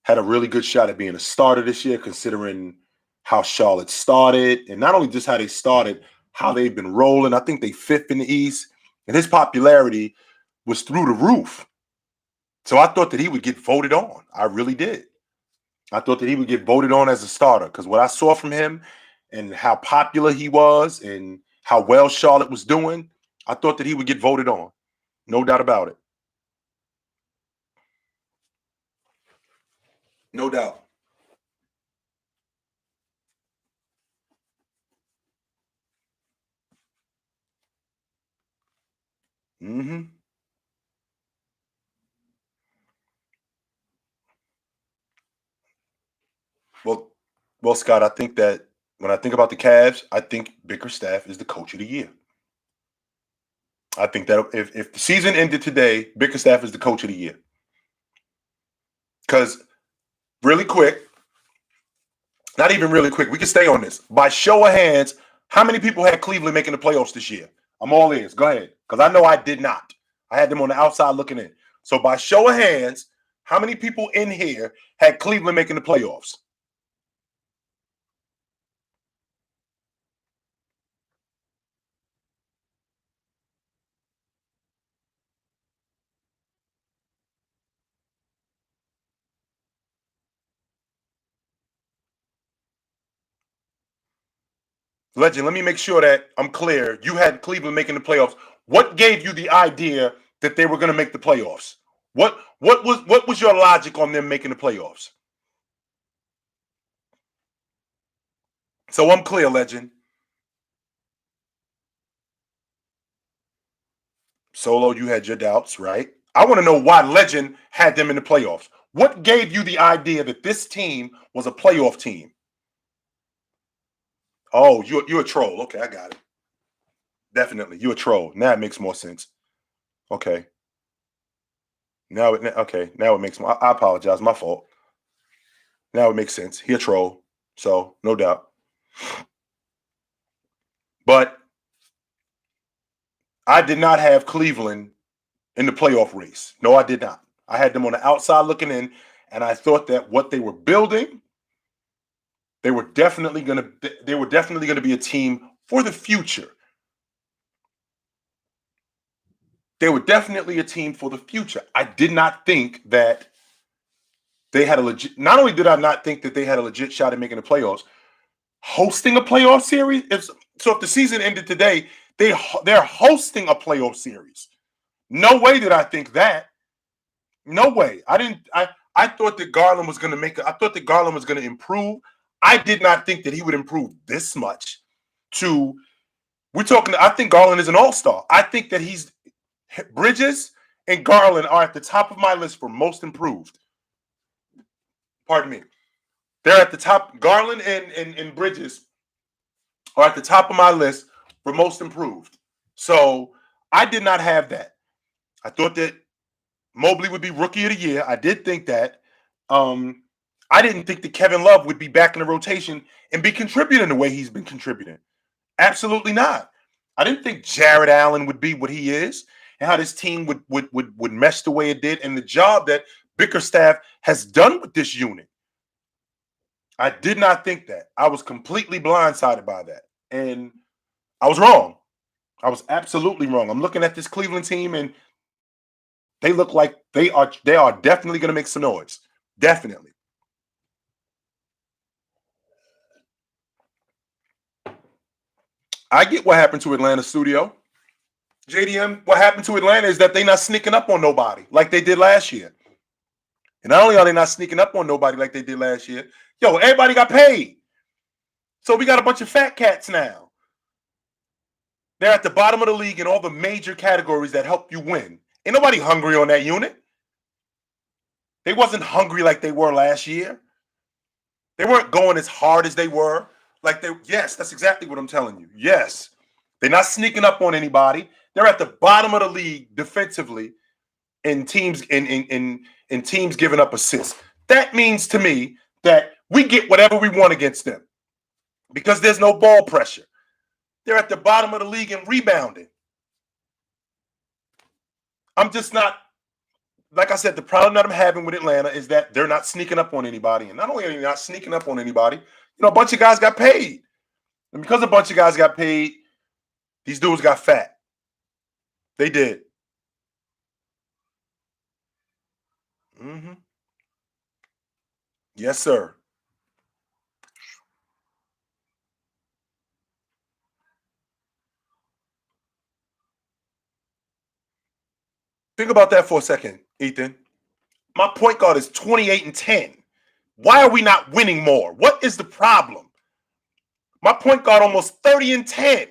had a really good shot at being a starter this year, considering how Charlotte started, and not only just how they started, how they've been rolling. I think they fifth in the East, and his popularity was through the roof. So I thought that he would get voted on. I really did. I thought that he would get voted on as a starter because what I saw from him and how popular he was and how well Charlotte was doing, I thought that he would get voted on. No doubt about it. No doubt. Mm-hmm. Well, well, Scott, I think that when I think about the Cavs, I think Bickerstaff is the coach of the year. I think that if the season ended today, Bickerstaff is the coach of the year. Because really quick, not even really quick, we can stay on this. By show of hands, how many people had Cleveland making the playoffs this year? I'm all ears. Go ahead. Because I know I did not. I had them on the outside looking in. So by show of hands, how many people in here had Cleveland making the playoffs? Legend, let me make sure that I'm clear. You had Cleveland making the playoffs. What gave you the idea that they were going to make the playoffs? What was your logic on them making the playoffs? So I'm clear, Legend. Solo, you had your doubts, right? I want to know why Legend had them in the playoffs. What gave you the idea that this team was a playoff team? Oh, you're a troll. Okay, I got it. Definitely, you're a troll. Now it makes more sense. Okay. Now it makes more. I apologize. My fault. Now it makes sense. He a troll. So no doubt. But I did not have Cleveland in the playoff race. No, I did not. I had them on the outside looking in, and I thought that what they were building, they were definitely gonna be a team for the future. They were definitely a team for the future. I did not think that they had a legit. Not only did I not think that they had a legit shot at making the playoffs, hosting a playoff series. If the season ended today, they're hosting a playoff series. No way did I think that. No way. I didn't. I thought that Garland was going to make. I thought that Garland was going to improve. I did not think that he would improve this much. To we're talking. I think Garland is an all-star. I think that he's Bridges and Garland are at the top of my list for most improved. Pardon me. They're at the top. Garland and Bridges are at the top of my list for most improved. So I did not have that. I thought that Mobley would be rookie of the year. I did think that. I didn't think that Kevin Love would be back in the rotation and be contributing the way he's been contributing. Absolutely not. I didn't think Jared Allen would be what he is and how this team would mesh the way it did and the job that Bickerstaff has done with this unit. I did not think that. I was completely blindsided by that. And I was wrong. I was absolutely wrong. I'm looking at this Cleveland team and they look like they are definitely going to make some noise. Definitely. I get what happened to Atlanta studio. JDM, what happened to Atlanta is that they not sneaking up on nobody like they did last year. And not only are they not sneaking up on nobody like they did last year, yo, everybody got paid. So we got a bunch of fat cats now. They're at the bottom of the league in all the major categories that help you win. Ain't nobody hungry on that unit. They wasn't hungry like they were last year. They weren't going as hard as they were. Yes, that's exactly what I'm telling you. Yes. They're not sneaking up on anybody. They're at the bottom of the league defensively in teams in teams giving up assists. That means to me that we get whatever we want against them because there's no ball pressure. They're at the bottom of the league in rebounding. I'm just not, like I said, the problem that I'm having with Atlanta is that they're not sneaking up on anybody. And not only are they not sneaking up on anybody, a bunch of guys got paid. And because a bunch of guys got paid, these dudes got fat. They did. Mm-hmm. Yes, sir. Think about that for a second, Ethan. My point guard is 28-10. Why are we not winning more? What is the problem? My point guard almost 30-10.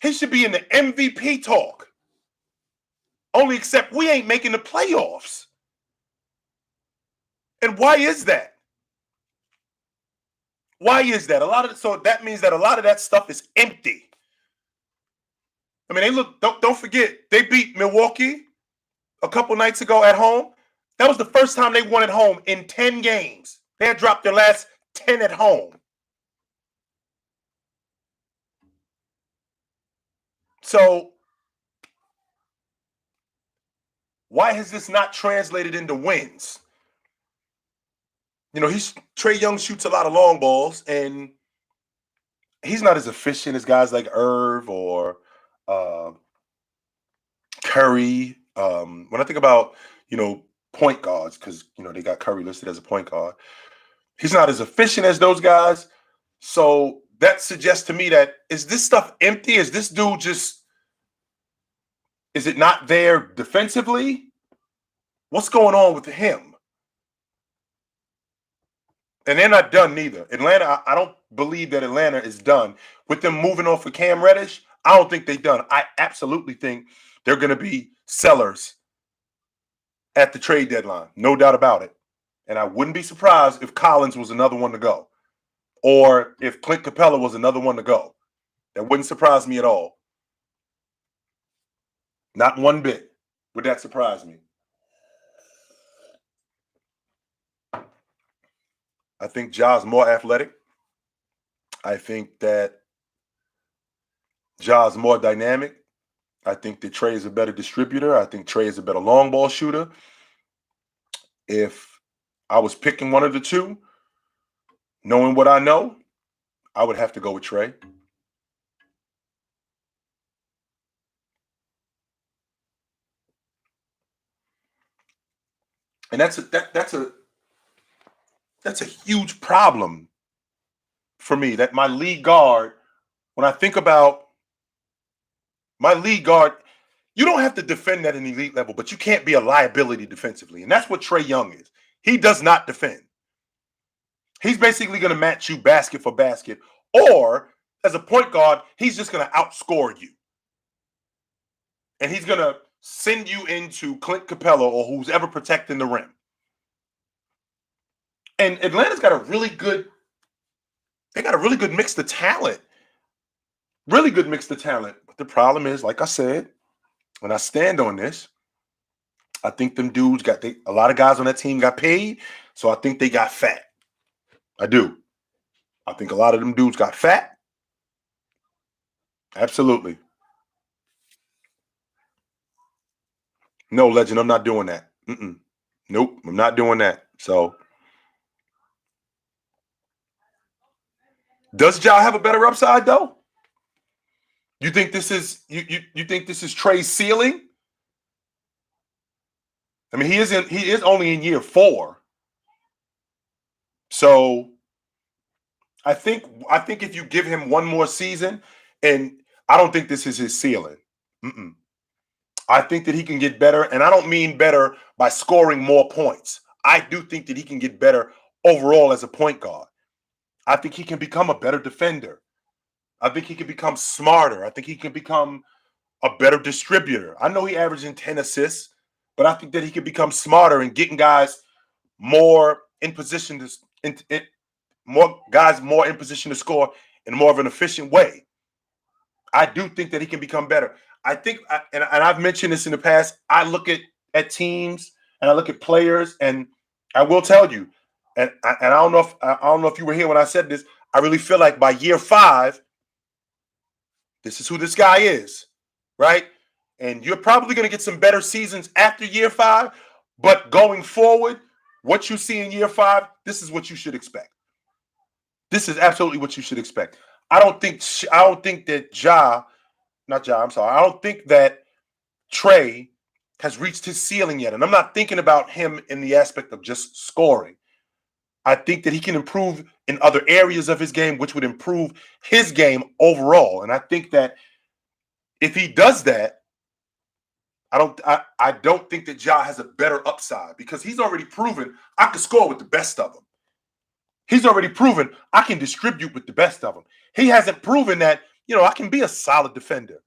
He should be in the MVP talk. Only except we ain't making the playoffs. And why is that? Why is that? So that means that a lot of that stuff is empty. I mean, don't forget, they beat Milwaukee a couple nights ago at home. That was the first time they won at home in 10 games. They had dropped their last 10 at home. So why has this not translated into wins? Trae Young shoots a lot of long balls, and he's not as efficient as guys like Irv or Curry. When I think about, point guards, because, they got Curry listed as a point guard, he's not as efficient as those guys. So that suggests to me that, is this stuff empty? Is this dude is it not there defensively? What's going on with him? And they're not done neither. Atlanta, I don't believe that Atlanta is done. With them moving off of Cam Reddish, I don't think they're done. I absolutely think they're going to be sellers at the trade deadline. No doubt about it. And I wouldn't be surprised if Collins was another one to go, or if Clint Capella was another one to go. That wouldn't surprise me at all. Not one bit would that surprise me. I think Ja's more athletic. I think that Ja's more dynamic. I think that Trae is a better distributor. I think Trae is a better long ball shooter. If I was picking one of the two, knowing what I know, I would have to go with Trae. And that's a huge problem for me, that my lead guard, when I think about my lead guard, you don't have to defend at an elite level, but you can't be a liability defensively. And that's what Trae Young is. He does not defend. He's basically going to match you basket for basket, or as a point guard, he's just going to outscore you. And he's going to send you into Clint Capella or who's ever protecting the rim. And Atlanta's got a really good mix of talent. Really good mix of talent. But the problem is, like I said, when I stand on this, I think them dudes a lot of guys on that team got paid, so I think they got fat. I do. I think a lot of them dudes got fat. Absolutely. No, Legend, I'm not doing that. Nope, I'm not doing that. So, does Ja have a better upside though? You think this is you think this is Trae's ceiling? I mean, he is only in year 4. So I think if you give him one more season, and I don't think this is his ceiling. I think that he can get better, and I don't mean better by scoring more points. I do think that he can get better overall as a point guard. I think he can become a better defender. I think he can become smarter. I think he can become a better distributor. I know he averaging 10 assists, but I think that he can become smarter and getting guys more in position to more in position to score in more of an efficient way. I do think that he can become better. I think, and I've mentioned this in the past. I look at teams and I look at players, and I will tell you, and I don't know if you were here when I said this. I really feel like by year 5, this is who this guy is, right? And you're probably going to get some better seasons after year 5, but going forward, what you see in year 5, this is what you should expect. This is absolutely what you should expect. I don't think that not Ja, I'm sorry. I don't think that Trae has reached his ceiling yet. And I'm not thinking about him in the aspect of just scoring. I think that he can improve in other areas of his game, which would improve his game overall. And I think that if he does that, I don't think that Ja has a better upside because he's already proven I can score with the best of them. He's already proven I can distribute with the best of them. He hasn't proven that, I can be a solid defender.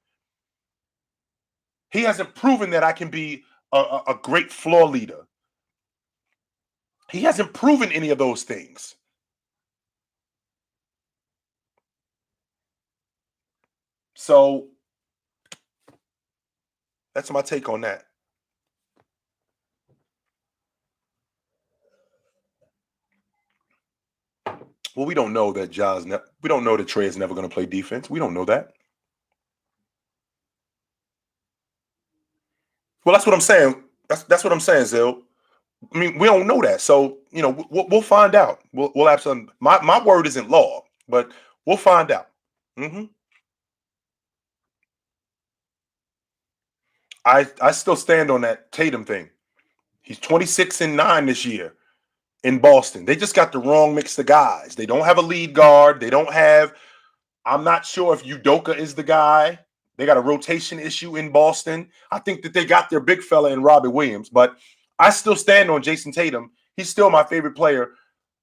He hasn't proven that I can be a great floor leader. He hasn't proven any of those things. So that's my take on that. Well, we don't know that we don't know that Trae is never going to play defense. We don't know that. Well, that's what I'm saying. That's what I'm saying, Zil. I mean, we don't know that. So, we'll find out. We'll absolutely. My word isn't law, but we'll find out. hmm I still stand on that Tatum thing. He's 26-9 this year in Boston. They just got the wrong mix of guys. They don't have a lead guard. They don't have. I'm not sure if Udoka is the guy. They got a rotation issue in Boston. I think that they got their big fella in Robbie Williams, but I still stand on Jason Tatum. He's still my favorite player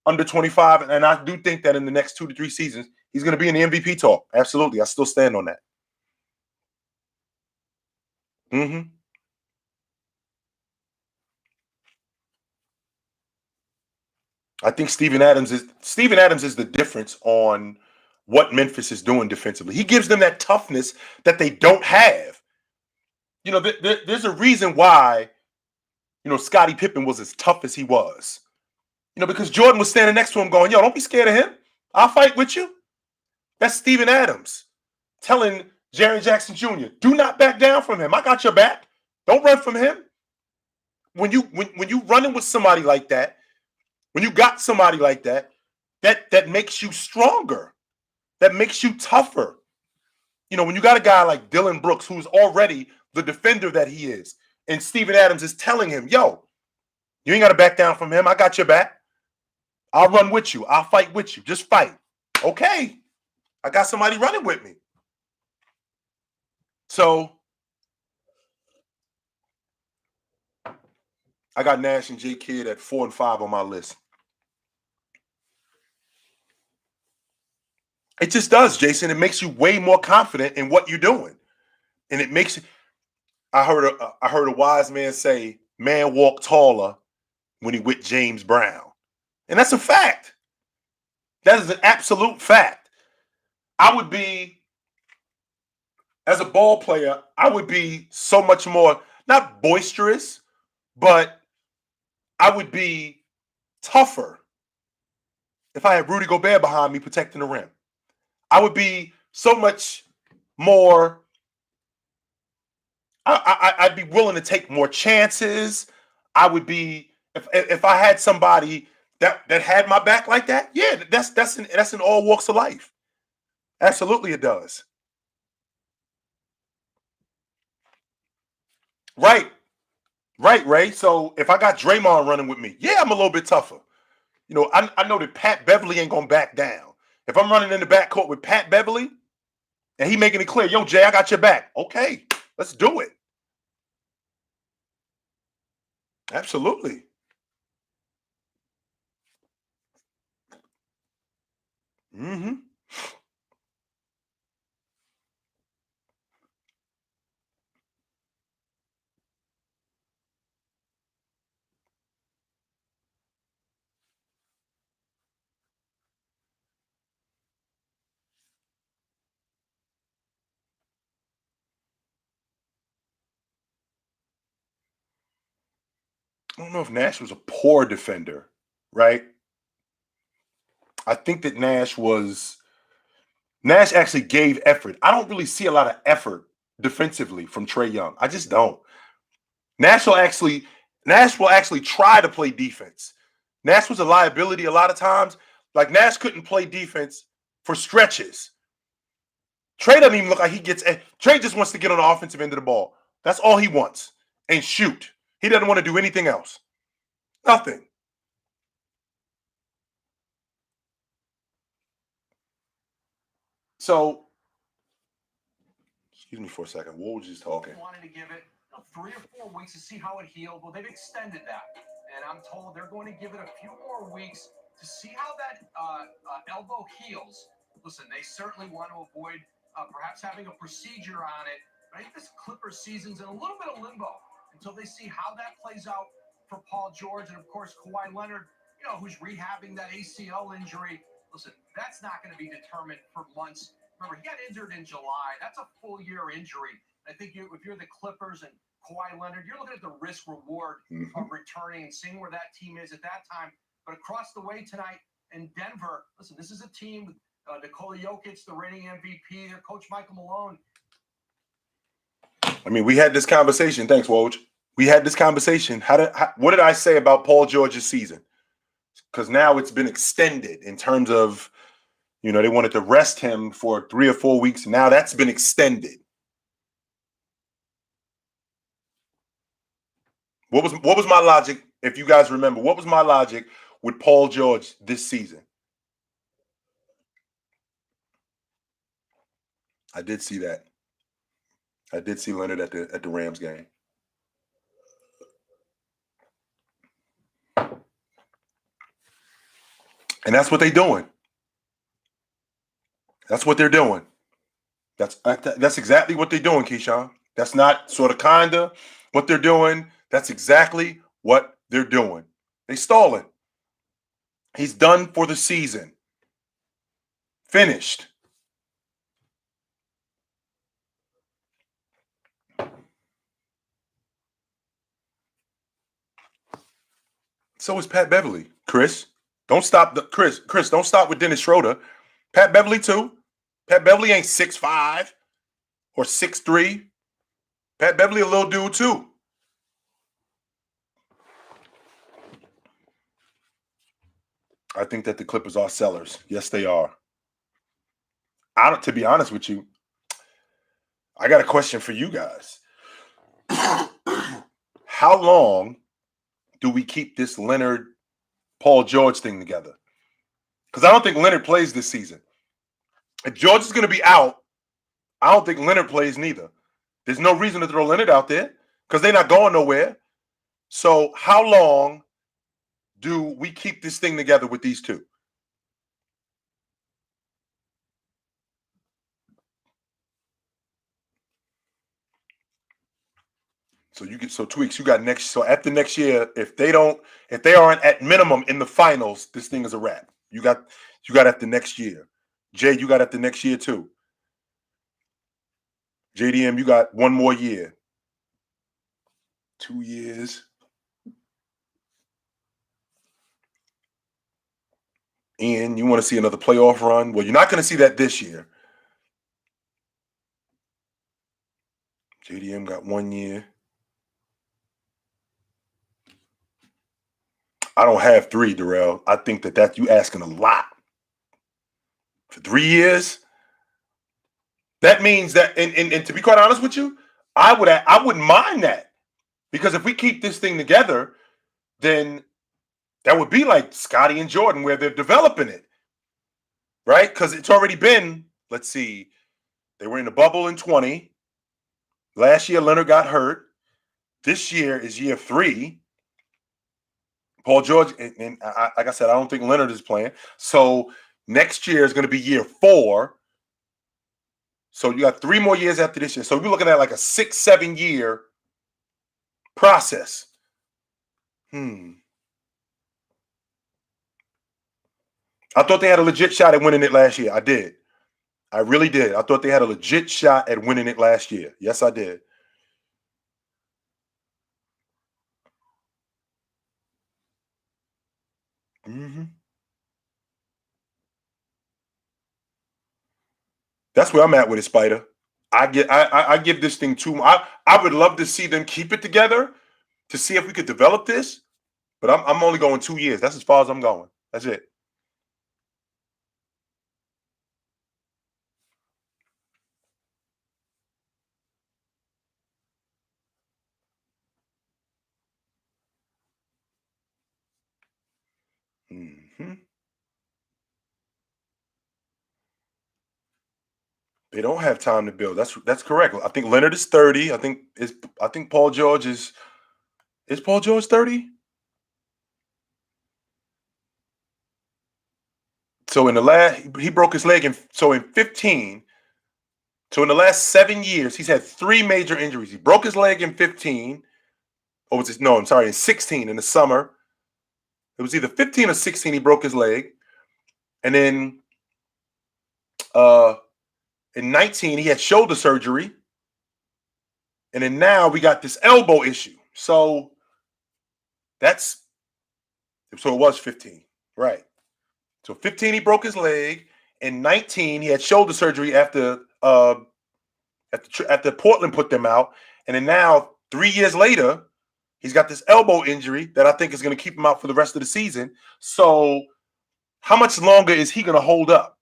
under 25, and I do think that in the next 2 to 3 seasons, he's going to be in the MVP talk. Absolutely. I still stand on that. hmm I think Steven Adams is the difference on what Memphis is doing defensively. He gives them that toughness that they don't have. There's a reason why, Scottie Pippen was as tough as he was. Because Jordan was standing next to him going, yo, don't be scared of him. I'll fight with you. That's Steven Adams telling Jaren Jackson Jr., do not back down from him. I got your back. Don't run from him. When you running with somebody like that, when you got somebody like that, that makes you stronger. That makes you tougher. When you got a guy like Dylan Brooks, who's already the defender that he is, and Steven Adams is telling him, yo, you ain't got to back down from him. I got your back. I'll run with you. I'll fight with you. Just fight. Okay. I got somebody running with me. So I got Nash and J Kidd at 4 and 5 on my list. It just does, Jason. It makes you way more confident in what you're doing. And it makes I heard a wise man say, man walk taller when he with James Brown. And that's a fact. That is an absolute fact. I would be, as a ball player, I would be so much more, not boisterous, but I would be tougher if I had Rudy Gobert behind me protecting the rim. I would be so much more. I'd be willing to take more chances. I would be if I had somebody that had my back like that. Yeah, that's in all walks of life. Absolutely, it does. Right, right, Ray. So if I got Draymond running with me, yeah, I'm a little bit tougher. I know that Pat Beverly ain't gonna back down. If I'm running in the backcourt with Pat Beverly and he making it clear, yo, Jay, I got your back. Okay, let's do it. Absolutely. hmm I don't know if Nash was a poor defender, right? I think that Nash actually gave effort. I don't really see a lot of effort defensively from Trae Young. I just don't. Nash will actually try to play defense. Nash was a liability a lot of times. Like Nash couldn't play defense for stretches. Trae doesn't even look like he gets. Trae just wants to get on the offensive end of the ball. That's all he wants, and shoot. He doesn't want to do anything else. Nothing. So, excuse me for a second. What was just talking? Wanted to give it 3 or 4 weeks to see how it healed. Well, they've extended that, and I'm told they're going to give it a few more weeks to see how that elbow heals. Listen, they certainly want to avoid perhaps having a procedure on it. But I think this Clippers season's in a little bit of limbo until they see how that plays out for Paul George and, of course, Kawhi Leonard, who's rehabbing that ACL injury. Listen, that's not going to be determined for months. Remember, he got injured in July. That's a full year injury. I think if you're the Clippers and Kawhi Leonard, you're looking at the risk reward of returning and seeing where that team is at that time. But across the way tonight in Denver, listen, this is a team with Nikola Jokic, the reigning MVP, their coach Michael Malone. I mean, we had this conversation. Thanks, Woj. We had this conversation. What did I say about Paul George's season? Because now it's been extended in terms of, they wanted to rest him for 3 or 4 weeks. Now that's been extended. What was my logic? If you guys remember, what was my logic with Paul George this season? I did see that. I did see Leonard at the Rams game. And that's what they're doing. That's what they're doing. That's exactly what they're doing, Keyshawn. That's not sort of kinda what they're doing. That's exactly what they're doing. They stalling. He's done for the season. Finished. So is Pat Beverly. Chris, don't stop. Chris, don't stop with Dennis Schroeder. Pat Beverly too. Pat Beverly ain't 6'5" or 6'3". Pat Beverly a little dude too. I think that the Clippers are sellers. Yes, they are. To be honest with you, I got a question for you guys. How long do we keep this Leonard Paul George thing together? Because I don't think Leonard plays this season. If George is going to be out, I don't think Leonard plays neither. There's no reason to throw Leonard out there because they're not going nowhere. So how long do we keep this thing together with these two? So 2 weeks. You got next. So after next year, if they aren't at minimum in the finals, this thing is a wrap. You got after next year. Jay, you got after next year too. JDM, you got 1 more year. 2 years. And you want to see another playoff run? Well, you're not going to see that this year. JDM got 1 year. I don't have 3, Darrell. I think that you asking a lot. For 3 years? That means that, and to be quite honest with you, I wouldn't mind that. Because if we keep this thing together, then that would be like Scottie and Jordan, where they're developing it. Right? Because it's already been, let's see, they were in the bubble in 20. Last year, Leonard got hurt. This year is year 3. Paul George, and like I said, I don't think Leonard is playing. So next year is going to be year 4. So you got 3 more years after this year. So we're looking at like a 6-7 year process. I thought they had a legit shot at winning it last year. I did. I really did. I thought they had a legit shot at winning it last year. Yes, I did. Mm-hmm. That's where I'm at with it, Spider. I give this thing I would love to see them keep it together to see if we could develop this, but I'm only going 2 years. That's as far as I'm going. That's it. Mm-hmm. They don't have time to build. That's correct. I think Leonard is 30. I think Paul George is Paul George 30? So in the last he broke his leg in 15. So in the last 7 years, he's had three major injuries. He broke his leg in 15. Or was it no, I'm sorry, in 16 in the summer. It was either 15 or 16 he broke his leg. And then uh in 19 he had shoulder surgery. And then now we got this elbow issue. That's so it was 15. Right. So 15 he broke his leg. In 19 he had shoulder surgery after Portland put them out. And then now 3 years later, he's got this elbow injury that I think is going to keep him out for the rest of the season. So how much longer is he going to hold up?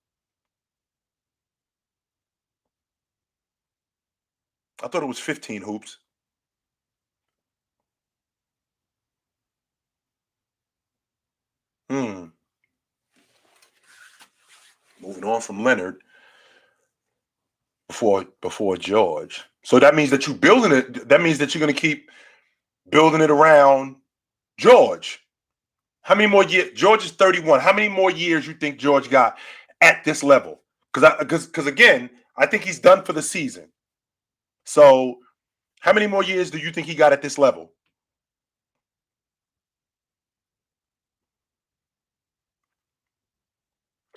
I thought it was 15 hoops. Hmm. Moving on from Leonard before George. So that means that you building it. That means that you're going to keep building it around George. How many more years? George is 31. How many more years you think George got at this level? Because again, I think he's done for the season. So how many more years do you think he got at this level?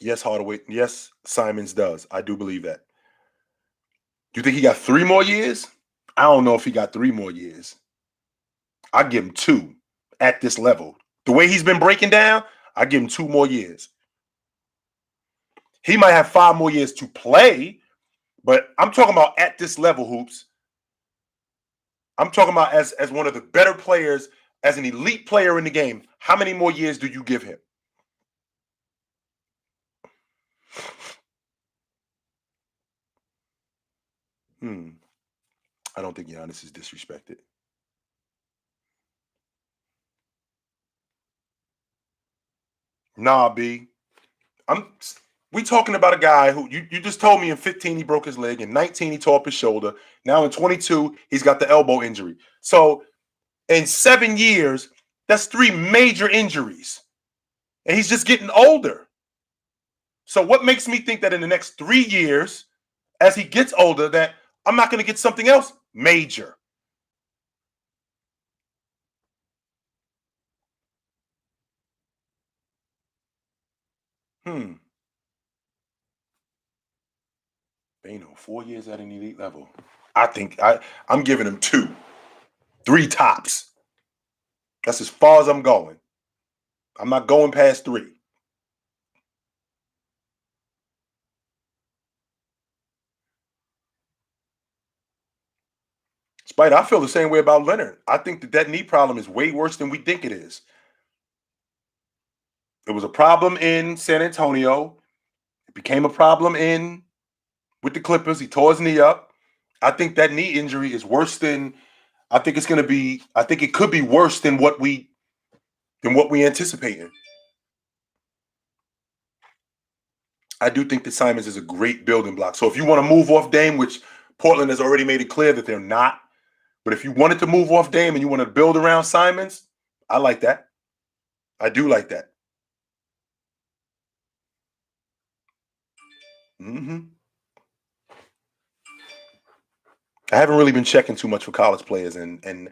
Yes, Hardaway. Yes, Simons does. I do believe that. You think he got 3 more years? I don't know if he got 3 more years. I give him two at this level. The way he's been breaking down, I give him 2 more years. He might have 5 more years to play, but I'm talking about at this level, hoops. I'm talking about as one of the better players, as an elite player in the game. How many more years do you give him? Hmm. I don't think Giannis is disrespected. Nah, B. I'm we talking about a guy who you just told me in 15 he broke his leg, in 19 he tore up his shoulder. Now in 22 he's got the elbow injury. So in 7 years, that's three major injuries, and he's just getting older. So what makes me think that in the next 3 years, as he gets older, that I'm not going to get something else major? Hmm. Bano, 4 years at an elite level. I think I'm giving him two, three tops. That's as far as I'm going. I'm not going past three. Spider, I feel the same way about Leonard. I think that knee problem is way worse than we think it is. It was a problem in San Antonio. It became a problem in with the Clippers. He tore his knee up. I think that knee injury is worse than I think it's going to be. I think it could be worse than what we anticipated. I do think that Simons is a great building block. So if you want to move off Dame, which Portland has already made it clear that they're not, but if you wanted to move off Dame and you want to build around Simons, I like that. I do like that. Hmm. I haven't really been checking too much for college players, and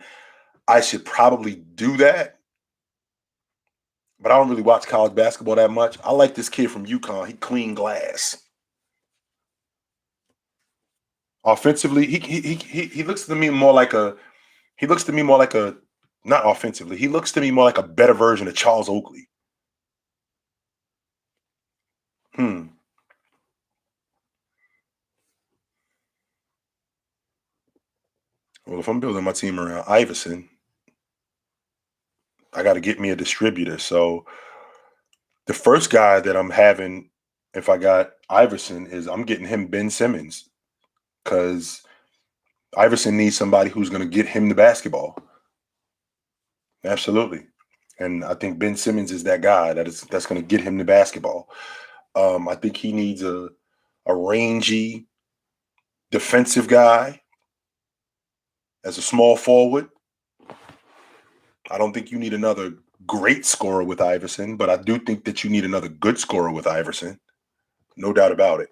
I should probably do that. But I don't really watch college basketball that much. I like this kid from UConn. He clean glass. Offensively, he looks to me more like a he looks to me more like a not offensively. He looks to me more like a better version of Charles Oakley. Well, if I'm building my team around Iverson, I got to get me a distributor. So the first guy that I'm having, if I got Iverson, is I'm getting him Ben Simmons because Iverson needs somebody who's going to get him the basketball. Absolutely. And I think Ben Simmons is that guy that's going to get him the basketball. I think he needs a rangy defensive guy as a small forward. I don't think you need another great scorer with Iverson, but I do think that you need another good scorer with Iverson. No doubt about it.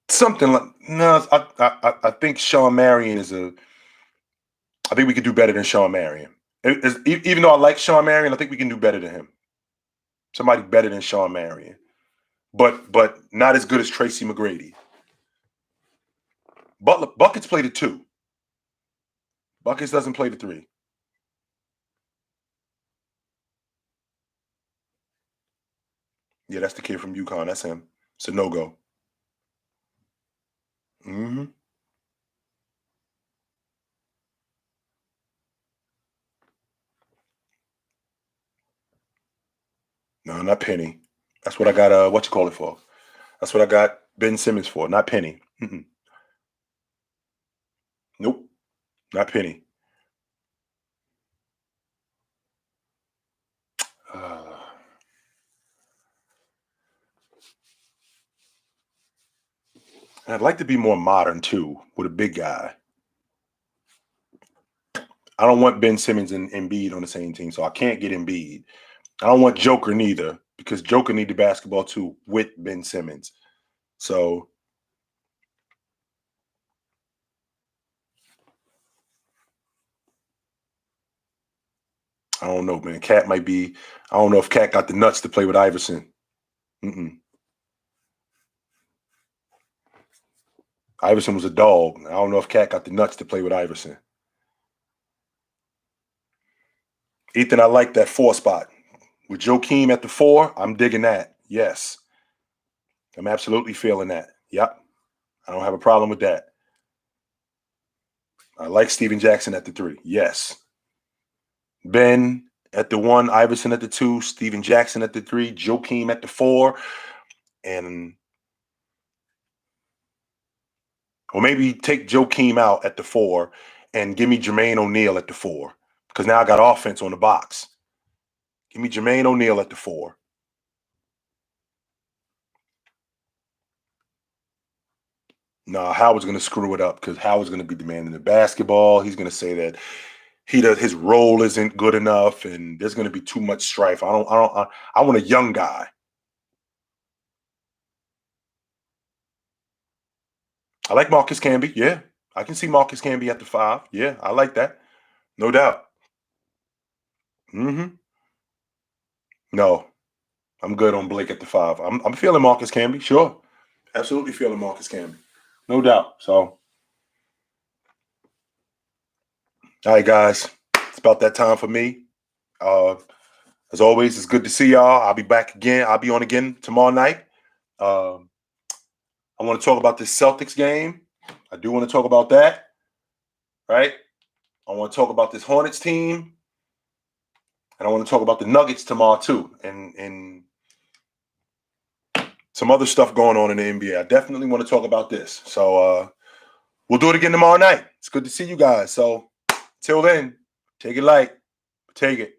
Something like no. I think Sean Marion is a. I think we could do better than Sean Marion. Even though I like Sean Marion, I think we can do better than him. Somebody better than Sean Marion, but not as good as Tracy McGrady. Buckets play the 2. Buckets doesn't play the 3. Yeah, that's the kid from UConn. That's him. It's a no-go. Mm-hmm. No, not Penny. That's what I got. What you call it for? That's what I got Ben Simmons for. Not Penny. Mm-mm. Nope. Not Penny. Uh, I'd like to be more modern too, with a big guy. I don't want Ben Simmons and Embiid on the same team, so I can't get Embiid. I don't want Joker neither, because Joker need the basketball too with Ben Simmons. So I don't know, man. Cat might be. I don't know if Cat got the nuts to play with Iverson. Mm-mm. Iverson was a dog. I don't know if Cat got the nuts to play with Iverson. Ethan, I like that 4 spot. With Joakim at the 4, I'm digging that. Yes. I'm absolutely feeling that. Yep. I don't have a problem with that. I like Steven Jackson at the 3. Yes. Ben at the 1, Iverson at the 2, Steven Jackson at the 3, Joakim at the 4, and or maybe take Joakim out at the 4 and give me Jermaine O'Neal at the 4, because now I got offense on the box. Give me Jermaine O'Neal at the 4. No, Howard's going to screw it up because Howard's going to be demanding the basketball. He's going to say that his role isn't good enough, and there's going to be too much strife. I want a young guy. I like Marcus Camby. Yeah, I can see Marcus Camby at the 5. Yeah, I like that. No doubt. Mm-hmm. No, I'm good on Blake at the 5. I'm feeling Marcus Camby. Sure, absolutely feeling Marcus Camby. No doubt. So, all right, guys, it's about that time for me. As always, it's good to see y'all. I'll be back again. I'll be on again tomorrow night. I want to talk about this Celtics game. I do want to talk about that, right? I want to talk about this Hornets team, and I want to talk about the Nuggets tomorrow too, and some other stuff going on in the NBA. I definitely want to talk about this. So we'll do it again tomorrow night. It's good to see you guys. So till then, take it light. Take it.